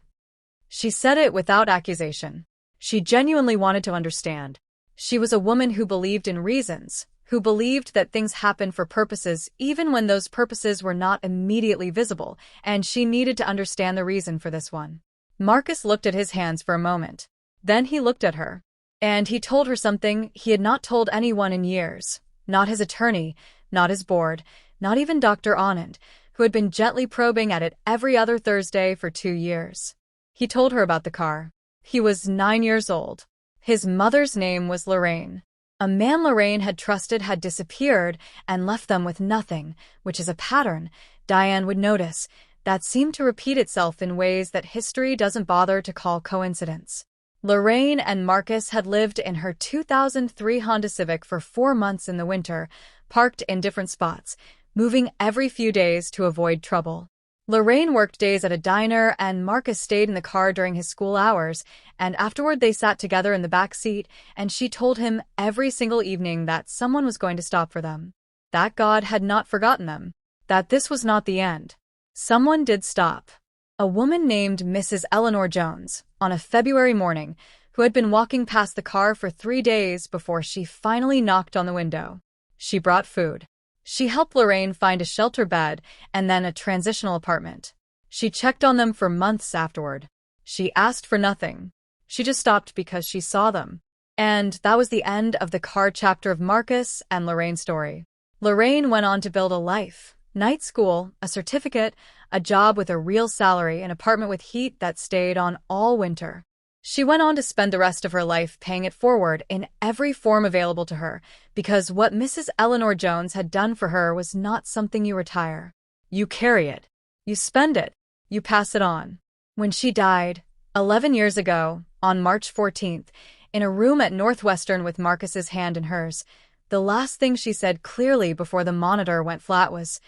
She said it without accusation. She genuinely wanted to understand. She was a woman who believed in reasons, who believed that things happen for purposes even when those purposes were not immediately visible, and she needed to understand the reason for this one. Marcus looked at his hands for a moment. Then he looked at her. And he told her something he had not told anyone in years. Not his attorney, not his board, not even Dr. Anand, who had been gently probing at it every other Thursday for 2 years. He told her about the car. He was 9 years old. His mother's name was Lorraine. A man Lorraine had trusted had disappeared and left them with nothing, which is a pattern, Diane would notice, that seemed to repeat itself in ways that history doesn't bother to call coincidence. Lorraine and Marcus had lived in her 2003 Honda Civic for 4 months in the winter, parked in different spots, moving every few days to avoid trouble. Lorraine worked days at a diner and Marcus stayed in the car during his school hours, and afterward they sat together in the back seat and she told him every single evening that someone was going to stop for them. That God had not forgotten them. That this was not the end. Someone did stop. A woman named Mrs. Eleanor Jones, on a February morning, who had been walking past the car for 3 days before she finally knocked on the window. She brought food. She helped Lorraine find a shelter bed and then a transitional apartment. She checked on them for months afterward. She asked for nothing. She just stopped because she saw them. And that was the end of the car chapter of Marcus and Lorraine's story. Lorraine went on to build a life. Night school, a certificate, a job with a real salary, an apartment with heat that stayed on all winter. She went on to spend the rest of her life paying it forward in every form available to her, because what Mrs. Eleanor Jones had done for her was not something you retire. You carry it. You spend it. You pass it on. When she died, 11 years ago, on March 14th, in a room at Northwestern with Marcus's hand in hers, the last thing she said clearly before the monitor went flat was,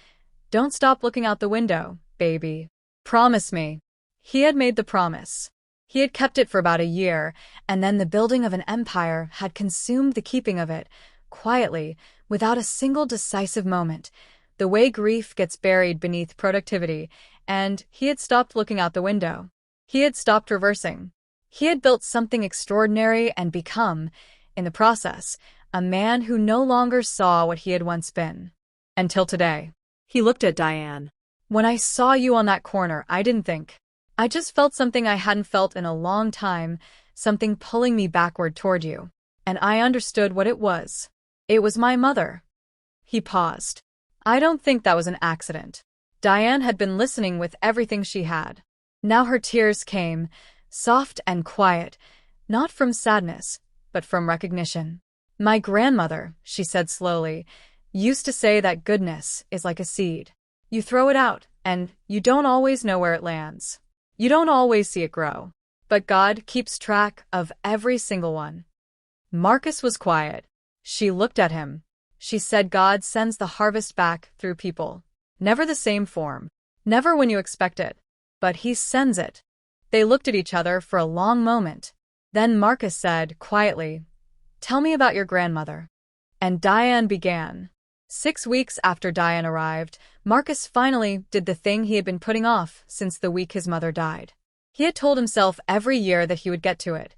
"Don't stop looking out the window, baby. Promise me." He had made the promise. He had kept it for about a year, and then the building of an empire had consumed the keeping of it, quietly, without a single decisive moment, the way grief gets buried beneath productivity, and he had stopped looking out the window. He had stopped reversing. He had built something extraordinary and become, in the process, a man who no longer saw what he had once been. Until today. He looked at Diane. When I saw you on that corner, I didn't think. I just felt something I hadn't felt in a long time, something pulling me backward toward you. And I understood what it was. It was my mother. He paused. I don't think that was an accident. Diane had been listening with everything she had. Now her tears came, soft and quiet, not from sadness, but from recognition. My grandmother, she said slowly, used to say that goodness is like a seed. You throw it out, and you don't always know where it lands. You don't always see it grow. But God keeps track of every single one. Marcus was quiet. She looked at him. She said God sends the harvest back through people. Never the same form. Never when you expect it. But he sends it. They looked at each other for a long moment. Then Marcus said, quietly, "Tell me about your grandmother." And Diane began. 6 weeks after Diane arrived, Marcus finally did the thing he had been putting off since the week his mother died. He had told himself every year that he would get to it.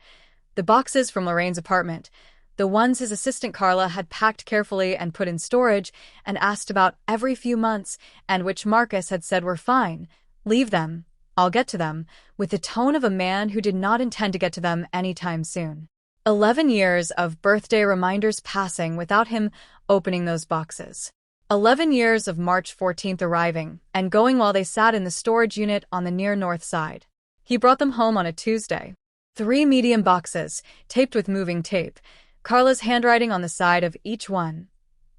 The boxes from Lorraine's apartment, the ones his assistant Carla had packed carefully and put in storage and asked about every few months, and which Marcus had said were fine. Leave them. I'll get to them, with the tone of a man who did not intend to get to them anytime soon. 11 years of birthday reminders passing without him opening those boxes. 11 years of March 14th arriving and going while they sat in the storage unit on the near north side. He brought them home on a Tuesday. 3 medium boxes, taped with moving tape, Carla's handwriting on the side of each one.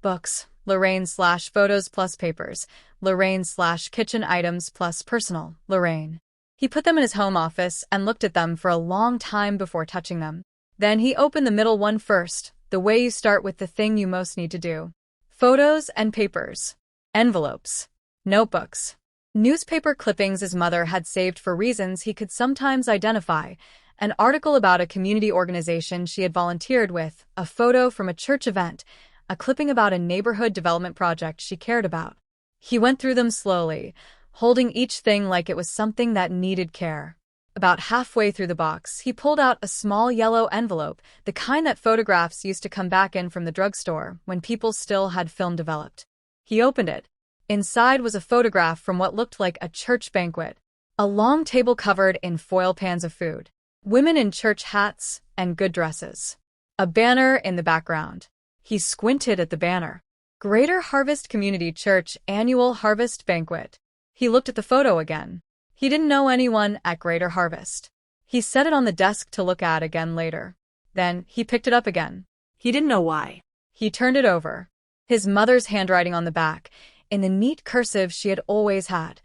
Books, Lorraine/photos plus papers, Lorraine/kitchen items plus personal, Lorraine. He put them in his home office and looked at them for a long time before touching them. Then he opened the middle one first, the way you start with the thing you most need to do. Photos and papers. Envelopes. Notebooks. Newspaper clippings his mother had saved for reasons he could sometimes identify, an article about a community organization she had volunteered with, a photo from a church event, a clipping about a neighborhood development project she cared about. He went through them slowly, holding each thing like it was something that needed care. About halfway through the box, he pulled out a small yellow envelope, the kind that photographs used to come back in from the drugstore when people still had film developed. He opened it. Inside was a photograph from what looked like a church banquet. A long table covered in foil pans of food. Women in church hats and good dresses. A banner in the background. He squinted at the banner. Greater Harvest Community Church Annual Harvest Banquet. He looked at the photo again. He didn't know anyone at Greater Harvest. He set it on the desk to look at again later. Then he picked it up again. He didn't know why. He turned it over. His mother's handwriting on the back, in the neat cursive she had always had.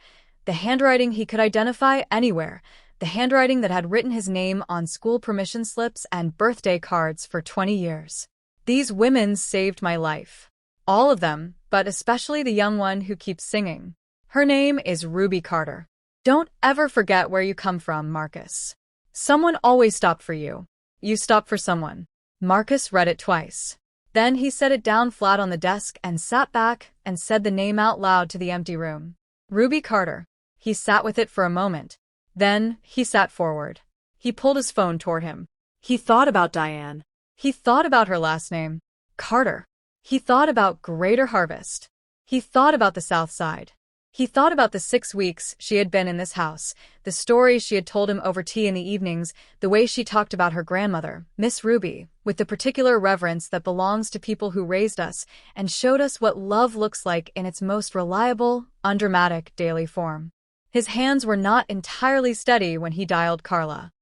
The handwriting he could identify anywhere. The handwriting that had written his name on school permission slips and birthday cards for 20 years. These women saved my life. All of them, but especially the young one who keeps singing. Her name is Ruby Carter. Don't ever forget where you come from, Marcus. Someone always stopped for you. You stopped for someone. Marcus read it twice. Then he set it down flat on the desk and sat back and said the name out loud to the empty room. Ruby Carter. He sat with it for a moment. Then, he sat forward. He pulled his phone toward him. He thought about Diane. He thought about her last name, Carter. He thought about Greater Harvest. He thought about the South Side. He thought about the 6 weeks she had been in this house, the stories she had told him over tea in the evenings, the way she talked about her grandmother, Miss Ruby, with the particular reverence that belongs to people who raised us and showed us what love looks like in its most reliable, undramatic daily form. His hands were not entirely steady when he dialed Carla.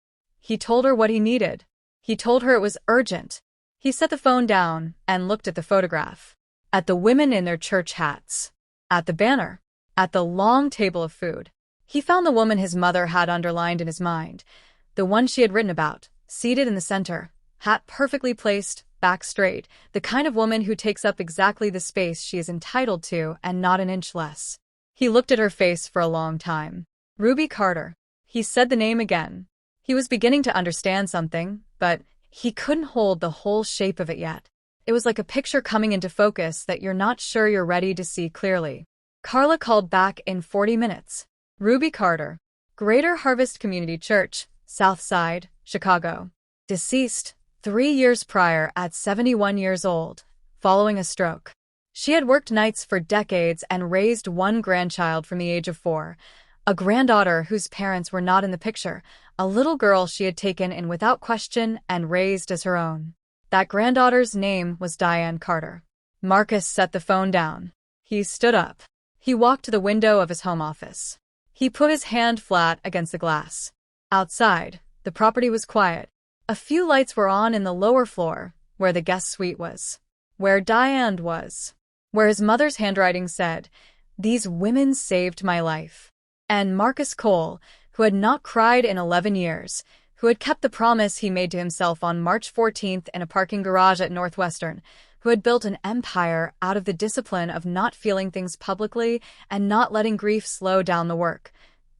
He told her what he needed. He told her it was urgent. He set the phone down and looked at the photograph, at the women in their church hats, at the banner, at the long table of food. He found the woman his mother had underlined in his mind, the one she had written about, seated in the center, hat perfectly placed, back straight, the kind of woman who takes up exactly the space she is entitled to and not an inch less. He looked at her face for a long time. Ruby Carter. He said the name again. He was beginning to understand something, but he couldn't hold the whole shape of it yet. It was like a picture coming into focus that you're not sure you're ready to see clearly. Carla called back in 40 minutes. Ruby Carter. Greater Harvest Community Church, South Side, Chicago. Deceased 3 years prior at 71 years old, following a stroke. She had worked nights for decades and raised one grandchild from the age of 4, a granddaughter whose parents were not in the picture, a little girl she had taken in without question and raised as her own. That granddaughter's name was Diane Carter. Marcus set the phone down. He stood up. He walked to the window of his home office. He put his hand flat against the glass. Outside, the property was quiet. A few lights were on in the lower floor, where the guest suite was, where Diane was, where his mother's handwriting said, "These women saved my life." And Marcus Cole, who had not cried in 11 years, who had kept the promise he made to himself on March 14th in a parking garage at Northwestern, who had built an empire out of the discipline of not feeling things publicly and not letting grief slow down the work.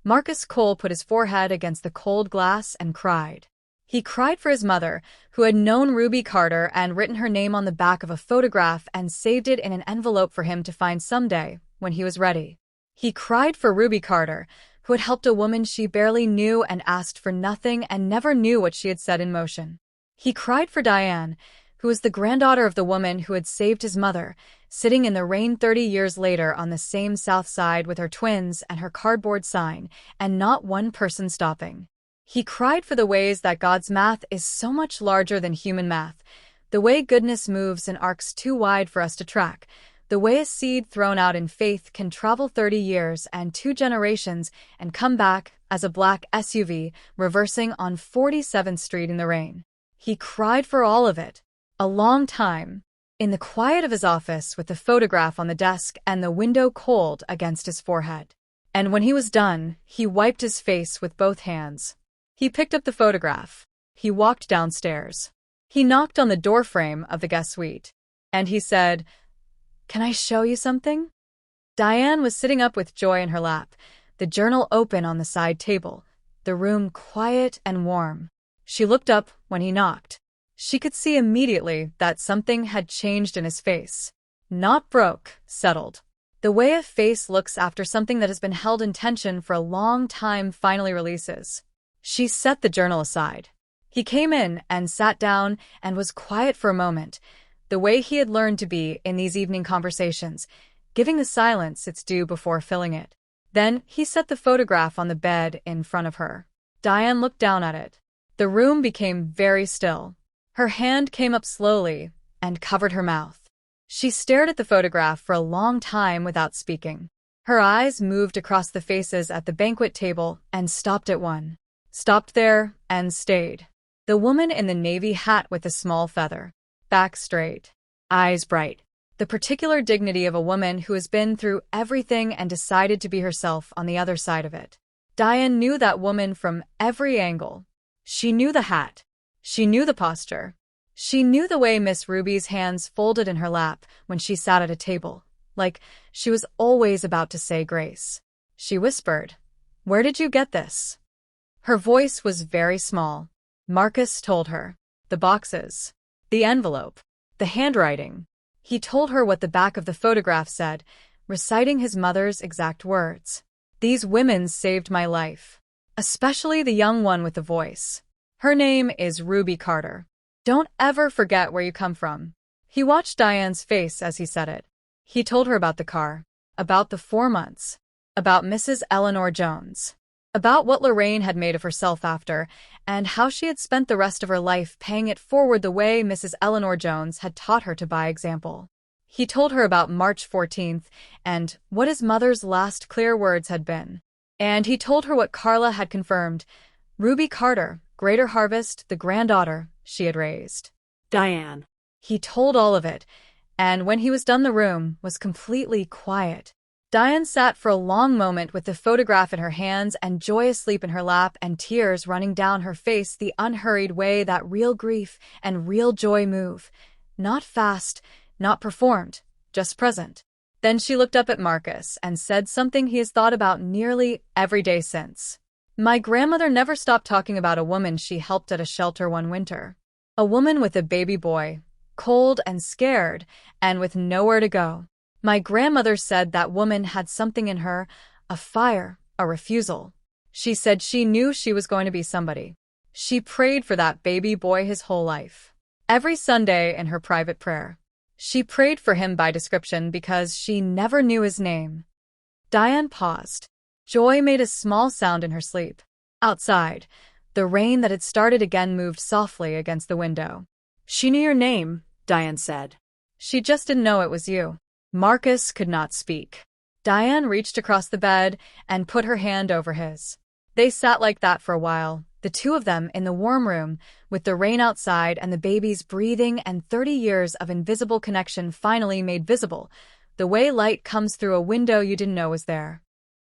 Marcus Cole put his forehead against the cold glass and cried. He cried for his mother, who had known Ruby Carter and written her name on the back of a photograph and saved it in an envelope for him to find someday, when he was ready. He cried for Ruby Carter, who had helped a woman she barely knew and asked for nothing and never knew what she had set in motion. He cried for Diane, who was the granddaughter of the woman who had saved his mother, sitting in the rain 30 years later on the same South Side with her twins and her cardboard sign, and not one person stopping. He cried for the ways that God's math is so much larger than human math, the way goodness moves in arcs too wide for us to track, the way a seed thrown out in faith can travel 30 years and 2 generations and come back as a black SUV reversing on 47th Street in the rain. He cried for all of it. A long time, in the quiet of his office with the photograph on the desk and the window cold against his forehead. And when he was done, he wiped his face with both hands. He picked up the photograph. He walked downstairs. He knocked on the doorframe of the guest suite. And he said, "Can I show you something?" Diane was sitting up with Joy in her lap, the journal open on the side table, the room quiet and warm. She looked up when he knocked. She could see immediately that something had changed in his face. Not broke, settled. The way a face looks after something that has been held in tension for a long time finally releases. She set the journal aside. He came in and sat down and was quiet for a moment, the way he had learned to be in these evening conversations, giving the silence its due before filling it. Then he set the photograph on the bed in front of her. Diane looked down at it. The room became very still. Her hand came up slowly and covered her mouth. She stared at the photograph for a long time without speaking. Her eyes moved across the faces at the banquet table and stopped at one. Stopped there and stayed. The woman in the navy hat with the small feather. Back straight. Eyes bright. The particular dignity of a woman who has been through everything and decided to be herself on the other side of it. Diane knew that woman from every angle. She knew the hat. She knew the posture. She knew the way Miss Ruby's hands folded in her lap when she sat at a table, like she was always about to say grace. She whispered, "Where did you get this?" Her voice was very small. Marcus told her. The boxes. The envelope. The handwriting. He told her what the back of the photograph said, reciting his mother's exact words. These women saved my life. Especially the young one with the voice. Her name is Ruby Carter. Don't ever forget where you come from." He watched Diane's face as he said it. He told her about the car, about the 4 months, about Mrs. Eleanor Jones, about what Lorraine had made of herself after, and how she had spent the rest of her life paying it forward the way Mrs. Eleanor Jones had taught her to by example. He told her about March 14th and what his mother's last clear words had been. And he told her what Carla had confirmed: Ruby Carter, Greater Harvest, the granddaughter she had raised. Diane. He told all of it, and when he was done the room was completely quiet. Diane sat for a long moment with the photograph in her hands and joyous sleep in her lap and tears running down her face the unhurried way that real grief and real joy move. Not fast, not performed, just present. Then she looked up at Marcus and said something he has thought about nearly every day since. "My grandmother never stopped talking about a woman she helped at a shelter one winter. A woman with a baby boy, cold and scared, and with nowhere to go. My grandmother said that woman had something in her, a fire, a refusal. She said she knew she was going to be somebody. She prayed for that baby boy his whole life. Every Sunday in her private prayer. She prayed for him by description because she never knew his name." Diane paused. Joy made a small sound in her sleep. Outside, the rain that had started again moved softly against the window. "She knew your name," Diane said. "She just didn't know it was you." Marcus could not speak. Diane reached across the bed and put her hand over his. They sat like that for a while, the two of them in the warm room, with the rain outside and the baby's breathing and 30 years of invisible connection finally made visible, the way light comes through a window you didn't know was there.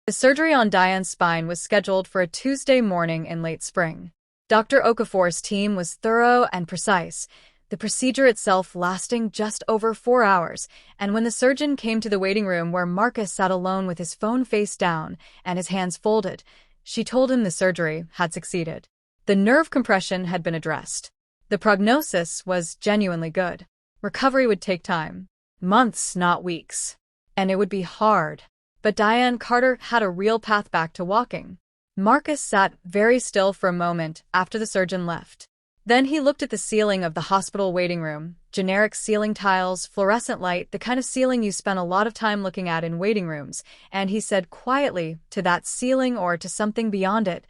The surgery on Diane's spine was scheduled for a Tuesday morning in late spring. Dr. Okafor's team was thorough and precise, the procedure itself lasting just over 4 hours, and when the surgeon came to the waiting room where Marcus sat alone with his phone face down and his hands folded, she told him the surgery had succeeded. The nerve compression had been addressed. The prognosis was genuinely good. Recovery would take time. Months, not weeks. And it would be hard. But Diane Carter had a real path back to walking. Marcus sat very still for a moment after the surgeon left. Then he looked at the ceiling of the hospital waiting room, generic ceiling tiles, fluorescent light, the kind of ceiling you spend a lot of time looking at in waiting rooms, and he said quietly to that ceiling or to something beyond it,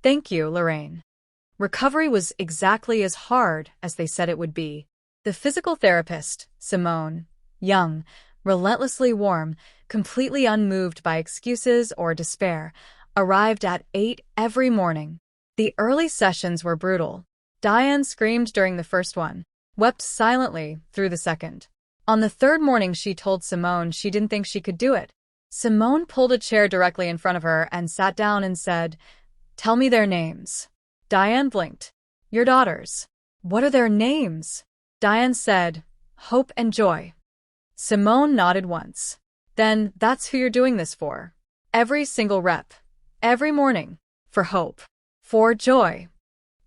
"Thank you, Lorraine." Recovery was exactly as hard as they said it would be. The physical therapist, Simone, young, relentlessly warm, completely unmoved by excuses or despair, arrived at 8 every morning. The early sessions were brutal. Diane screamed during the first one, wept silently through the second. On the third morning she told Simone she didn't think she could do it. Simone pulled a chair directly in front of her and sat down and said, "Tell me their names." Diane blinked. "Your daughters." "What are their names?" Diane said, "Hope and Joy." Simone nodded once. "Then that's who you're doing this for. Every single rep. Every morning. For hope. For joy."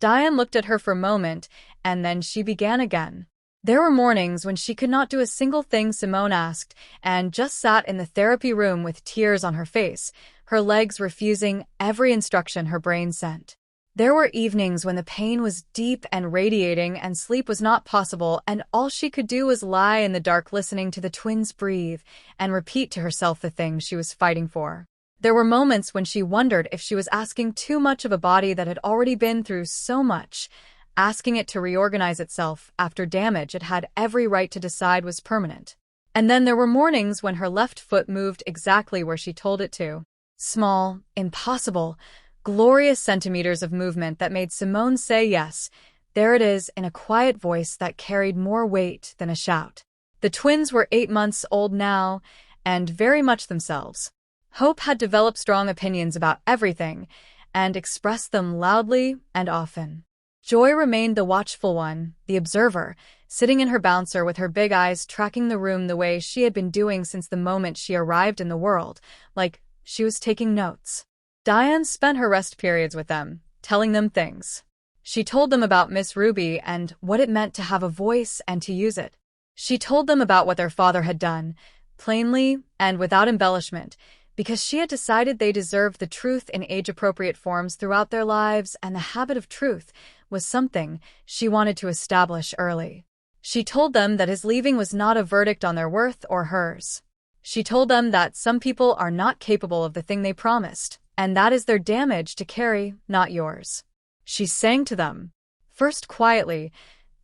Diane looked at her for a moment, and then she began again. There were mornings when she could not do a single thing Simone asked, and just sat in the therapy room with tears on her face, her legs refusing every instruction her brain sent. There were evenings when the pain was deep and radiating and sleep was not possible, and all she could do was lie in the dark listening to the twins breathe and repeat to herself the things she was fighting for. There were moments when she wondered if she was asking too much of a body that had already been through so much, asking it to reorganize itself after damage it had every right to decide was permanent. And then there were mornings when her left foot moved exactly where she told it to. Small, impossible, glorious centimeters of movement that made Simone say yes, there it is, in a quiet voice that carried more weight than a shout. The twins were 8 months old now, and very much themselves. Hope had developed strong opinions about everything, and expressed them loudly and often. Joy remained the watchful one, the observer, sitting in her bouncer with her big eyes tracking the room the way she had been doing since the moment she arrived in the world, like she was taking notes. Diane spent her rest periods with them, telling them things. She told them about Miss Ruby and what it meant to have a voice and to use it. She told them about what their father had done, plainly and without embellishment, because she had decided they deserved the truth in age-appropriate forms throughout their lives, and the habit of truth was something she wanted to establish early. She told them that his leaving was not a verdict on their worth or hers. She told them that some people are not capable of the thing they promised, and that is their damage to carry, not yours. She sang to them, first quietly,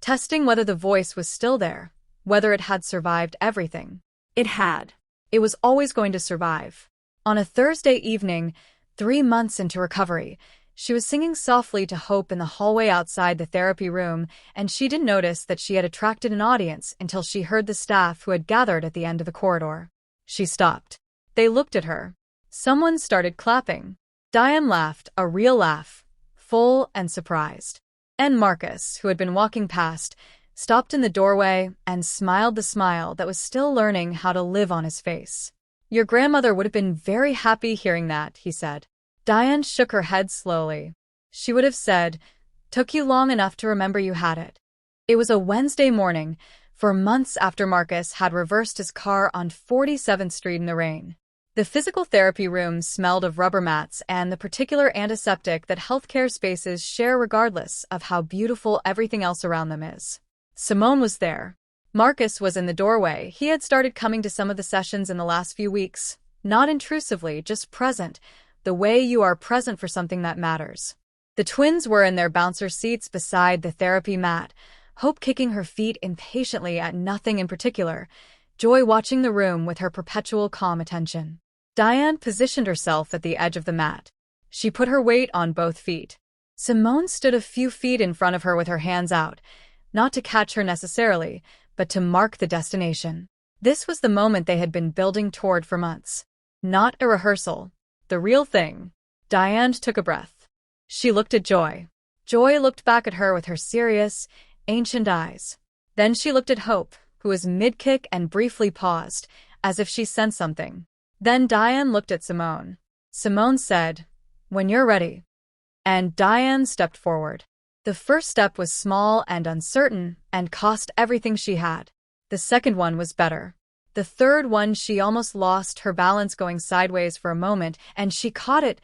testing whether the voice was still there, whether it had survived everything. It had. It was always going to survive. On a Thursday evening, 3 months into recovery, she was singing softly to Hope in the hallway outside the therapy room, and she didn't notice that she had attracted an audience until she heard the staff who had gathered at the end of the corridor. She stopped. They looked at her. Someone started clapping. Diane laughed, a real laugh, full and surprised. And Marcus, who had been walking past, stopped in the doorway and smiled the smile that was still learning how to live on his face. "Your grandmother would have been very happy hearing that," he said. Diane shook her head slowly. She would have said, "Took you long enough to remember you had it." It was a Wednesday morning, for months after Marcus had reversed his car on 47th Street in the rain. The physical therapy room smelled of rubber mats and the particular antiseptic that healthcare spaces share regardless of how beautiful everything else around them is. Simone was there. Marcus was in the doorway. He had started coming to some of the sessions in the last few weeks, not intrusively, just present, the way you are present for something that matters. The twins were in their bouncer seats beside the therapy mat, Hope kicking her feet impatiently at nothing in particular, Joy watching the room with her perpetual calm attention. Diane positioned herself at the edge of the mat. She put her weight on both feet. Simone stood a few feet in front of her with her hands out, not to catch her necessarily, but to mark the destination. This was the moment they had been building toward for months. Not a rehearsal. The real thing. Diane took a breath. She looked at Joy. Joy looked back at her with her serious, ancient eyes. Then she looked at Hope, who was mid-kick and briefly paused, as if she sensed something. Then Diane looked at Simone. Simone said, "When you're ready." And Diane stepped forward. The first step was small and uncertain and cost everything she had. The second one was better. The third one, she almost lost her balance going sideways for a moment, and she caught it,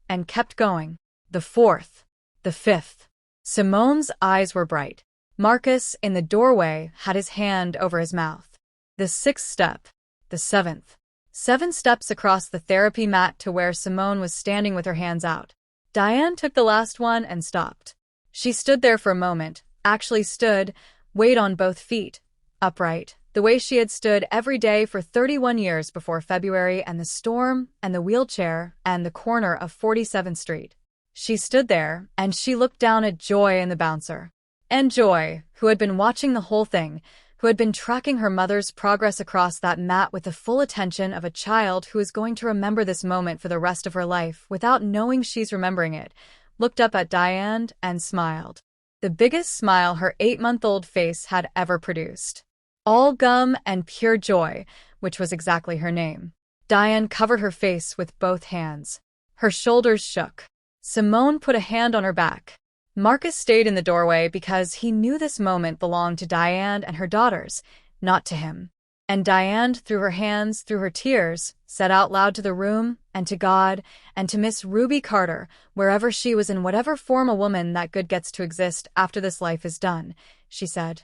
and kept going. The fourth. The fifth. Simone's eyes were bright. Marcus, in the doorway, had his hand over his mouth. The sixth step. The seventh. 7 steps across the therapy mat to where Simone was standing with her hands out. Diane took the last one and stopped. She stood there for a moment, actually stood, weight on both feet, upright, the way she had stood every day for 31 years before February and the storm and the wheelchair and the corner of 47th Street. She stood there, and she looked down at Joy and the bouncer. And Joy, who had been watching the whole thing, who had been tracking her mother's progress across that mat with the full attention of a child who is going to remember this moment for the rest of her life without knowing she's remembering it, looked up at Diane and smiled. The biggest smile her 8-month-old face had ever produced. All gum and pure joy, which was exactly her name. Diane covered her face with both hands. Her shoulders shook. Simone put a hand on her back. Marcus stayed in the doorway because he knew this moment belonged to Diane and her daughters, not to him. And Diane, through her hands, through her tears, said out loud to the room, and to God, and to Miss Ruby Carter, wherever she was in whatever form a woman that good gets to exist after this life is done, she said,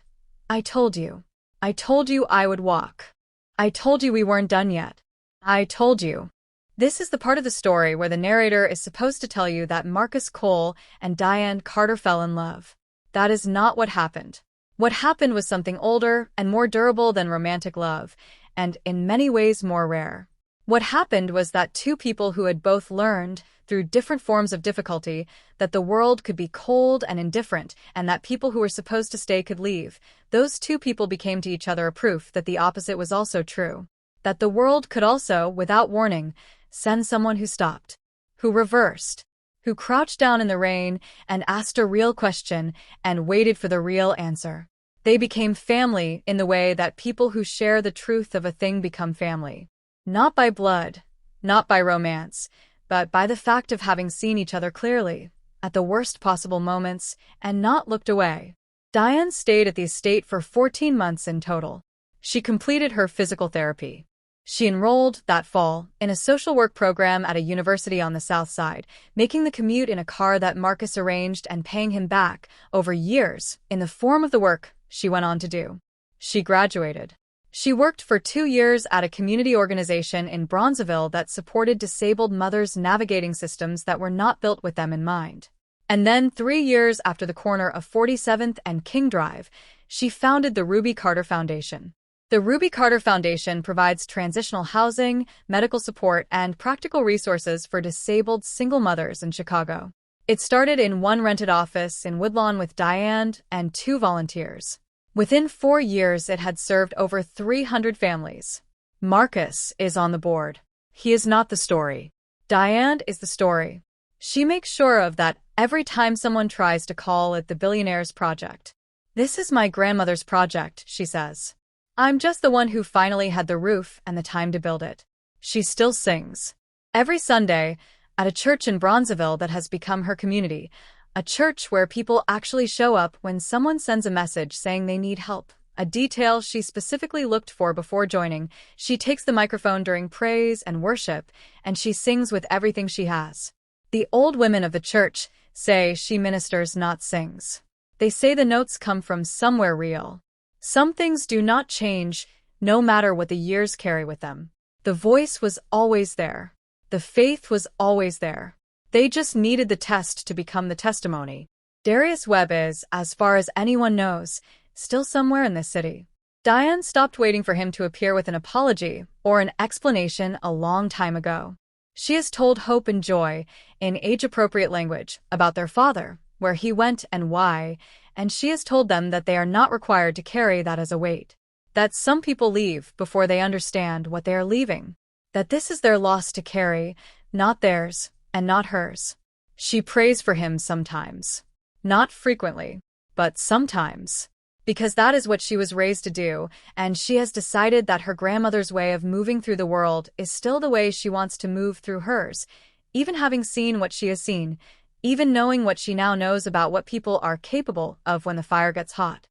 "I told you. I told you I would walk. I told you we weren't done yet. I told you." This is the part of the story where the narrator is supposed to tell you that Marcus Cole and Diane Carter fell in love. That is not what happened. What happened was something older and more durable than romantic love, and in many ways more rare. What happened was that two people who had both learned, through different forms of difficulty, that the world could be cold and indifferent, and that people who were supposed to stay could leave, those two people became to each other a proof that the opposite was also true. That the world could also, without warning, send someone who stopped, who reversed, who crouched down in the rain and asked a real question and waited for the real answer. They became family in the way that people who share the truth of a thing become family. Not by blood, not by romance, but by the fact of having seen each other clearly, at the worst possible moments, and not looked away. Diane stayed at the estate for 14 months in total. She completed her physical therapy. She enrolled, that fall, in a social work program at a university on the South Side, making the commute in a car that Marcus arranged and paying him back, over years, in the form of the work she went on to do. She graduated. She worked for 2 years at a community organization in Bronzeville that supported disabled mothers navigating systems that were not built with them in mind. And then, 3 years after the corner of 47th and King Drive, she founded the Ruby Carter Foundation. The Ruby Carter Foundation provides transitional housing, medical support, and practical resources for disabled single mothers in Chicago. It started in one rented office in Woodlawn with Diane and 2 volunteers. Within 4 years, it had served over 300 families. Marcus is on the board. He is not the story. Diane is the story. She makes sure of that every time someone tries to call it the Billionaire's project. "This is my grandmother's project," she says. "I'm just the one who finally had the roof and the time to build it." She still sings. Every Sunday, at a church in Bronzeville that has become her community, a church where people actually show up when someone sends a message saying they need help, a detail she specifically looked for before joining. She takes the microphone during praise and worship, and she sings with everything she has. The old women of the church say she ministers, not sings. They say the notes come from somewhere real. Some things do not change, no matter what the years carry with them. The voice was always there. The faith was always there. They just needed the test to become the testimony. Darius Webb is, as far as anyone knows, still somewhere in this city. Diane stopped waiting for him to appear with an apology or an explanation a long time ago. She has told Hope and Joy, in age-appropriate language, about their father, where he went and why, and she has told them that they are not required to carry that as a weight. That some people leave before they understand what they are leaving. That this is their loss to carry, not theirs, and not hers. She prays for him sometimes. Not frequently, but sometimes. Because that is what she was raised to do, and she has decided that her grandmother's way of moving through the world is still the way she wants to move through hers, even having seen what she has seen, even knowing what she now knows about what people are capable of when the fire gets hot.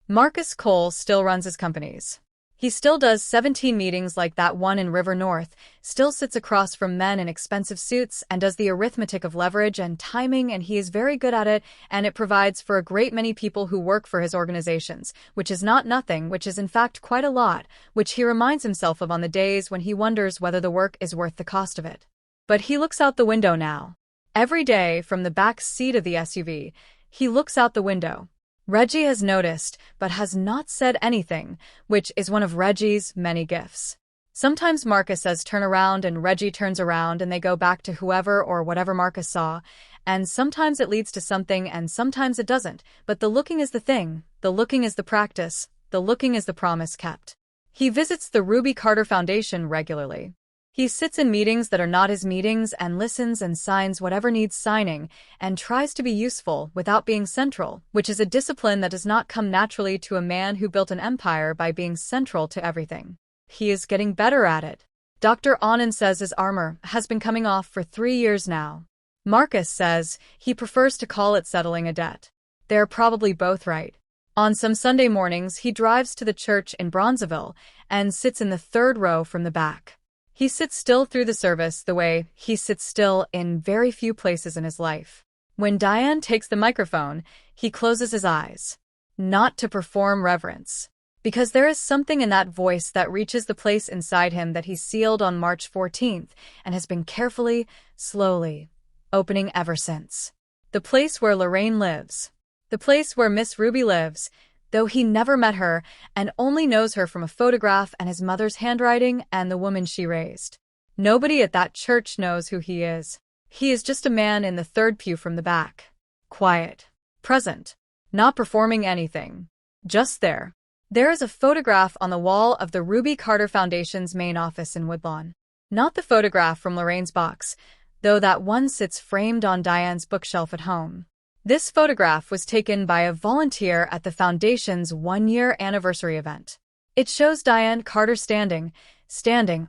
Marcus Cole still runs his companies. He still does 17 meetings like that one in River North, still sits across from men in expensive suits and does the arithmetic of leverage and timing, and he is very good at it, and it provides for a great many people who work for his organizations, which is not nothing, which is in fact quite a lot, which he reminds himself of on the days when he wonders whether the work is worth the cost of it. But he looks out the window now. Every day, from the back seat of the SUV, he looks out the window. Reggie has noticed, but has not said anything, which is one of Reggie's many gifts. Sometimes Marcus says turn around and Reggie turns around and they go back to whoever or whatever Marcus saw, and sometimes it leads to something and sometimes it doesn't, but the looking is the thing, the looking is the practice, the looking is the promise kept. He visits the Ruby Carter Foundation regularly. He sits in meetings that are not his meetings and listens and signs whatever needs signing and tries to be useful without being central, which is a discipline that does not come naturally to a man who built an empire by being central to everything. He is getting better at it. Dr. Anand says his armor has been coming off for 3 years now. Marcus says he prefers to call it settling a debt. They're probably both right. On some Sunday mornings, he drives to the church in Bronzeville and sits in the 3rd row from the back. He sits still through the service the way he sits still in very few places in his life. When Diane takes the microphone, he closes his eyes. Not to perform reverence. Because there is something in that voice that reaches the place inside him that he sealed on March 14th and has been carefully, slowly, opening ever since. The place where Lorraine lives. The place where Miss Ruby lives, though he never met her and only knows her from a photograph and his mother's handwriting and the woman she raised. Nobody at that church knows who he is. He is just a man in the 3rd pew from the back. Quiet. Present. Not performing anything. Just there. There is a photograph on the wall of the Ruby Carter Foundation's main office in Woodlawn. Not the photograph from Lorraine's box, though that one sits framed on Diane's bookshelf at home. This photograph was taken by a volunteer at the Foundation's 1-year anniversary event. It shows Diane Carter standing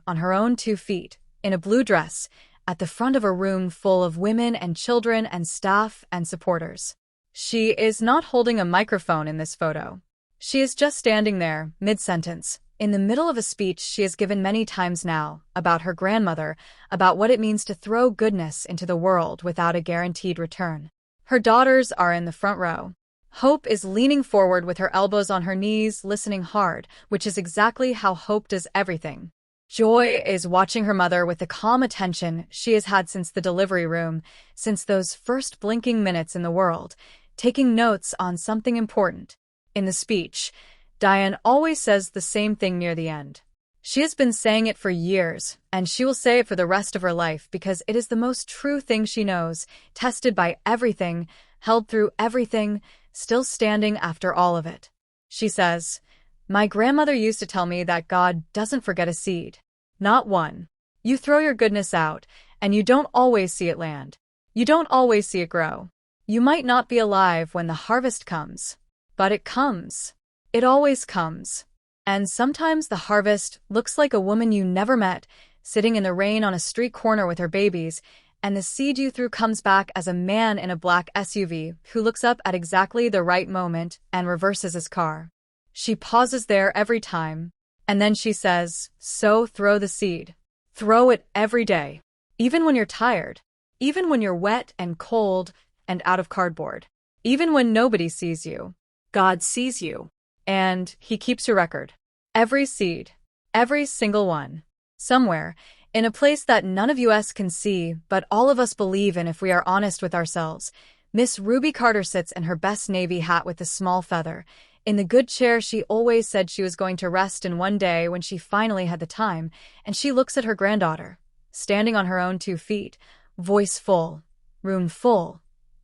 on her own 2 feet, in a blue dress, at the front of a room full of women and children and staff and supporters. She is not holding a microphone in this photo. She is just standing there, mid-sentence, in the middle of a speech she has given many times now, about her grandmother, about what it means to throw goodness into the world without a guaranteed return. Her daughters are in the front row. Hope is leaning forward with her elbows on her knees, listening hard, which is exactly how Hope does everything. Joy is watching her mother with the calm attention she has had since the delivery room, since those first blinking minutes in the world, taking notes on something important. In the speech, Diane always says the same thing near the end. She has been saying it for years, and she will say it for the rest of her life because it is the most true thing she knows, tested by everything, held through everything, still standing after all of it. She says, "My grandmother used to tell me that God doesn't forget a seed. Not one. You throw your goodness out, and you don't always see it land. You don't always see it grow. You might not be alive when the harvest comes, but it comes. It always comes. And sometimes the harvest looks like a woman you never met, sitting in the rain on a street corner with her babies, and the seed you threw comes back as a man in a black SUV who looks up at exactly the right moment and reverses his car. She pauses there every time, and then she says, so throw the seed. Throw it every day. Even when you're tired. Even when you're wet and cold and out of cardboard. Even when nobody sees you. God sees you. And He keeps your record. Every seed. Every single one. Somewhere, in a place that none of us can see, but all of us believe in if we are honest with ourselves, Miss Ruby Carter sits in her best navy hat with a small feather, in the good chair she always said she was going to rest in one day when she finally had the time, and she looks at her granddaughter, standing on her own 2 feet, voice full, room full,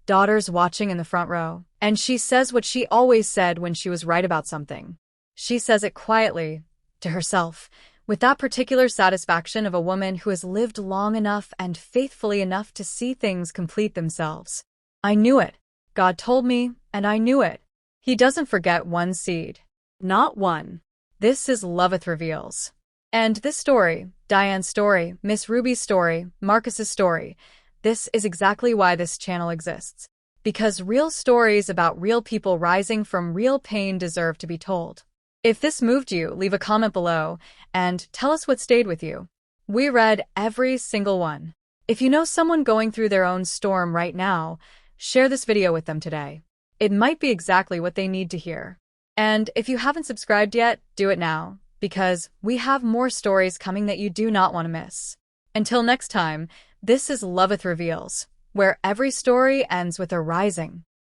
daughters watching in the front row, and she says what she always said when she was right about something. She says it quietly, to herself, with that particular satisfaction of a woman who has lived long enough and faithfully enough to see things complete themselves. I knew it. God told me, and I knew it. He doesn't forget one seed. Not one. This is Loveth Reveals. And this story, Diane's story, Miss Ruby's story, Marcus's story, this is exactly why this channel exists. Because real stories about real people rising from real pain deserve to be told. If this moved you, leave a comment below and tell us what stayed with you. We read every single one. If you know someone going through their own storm right now, share this video with them today. It might be exactly what they need to hear. And if you haven't subscribed yet, do it now, because we have more stories coming that you do not want to miss. Until next time, this is Loveth Reveals, where every story ends with a rising.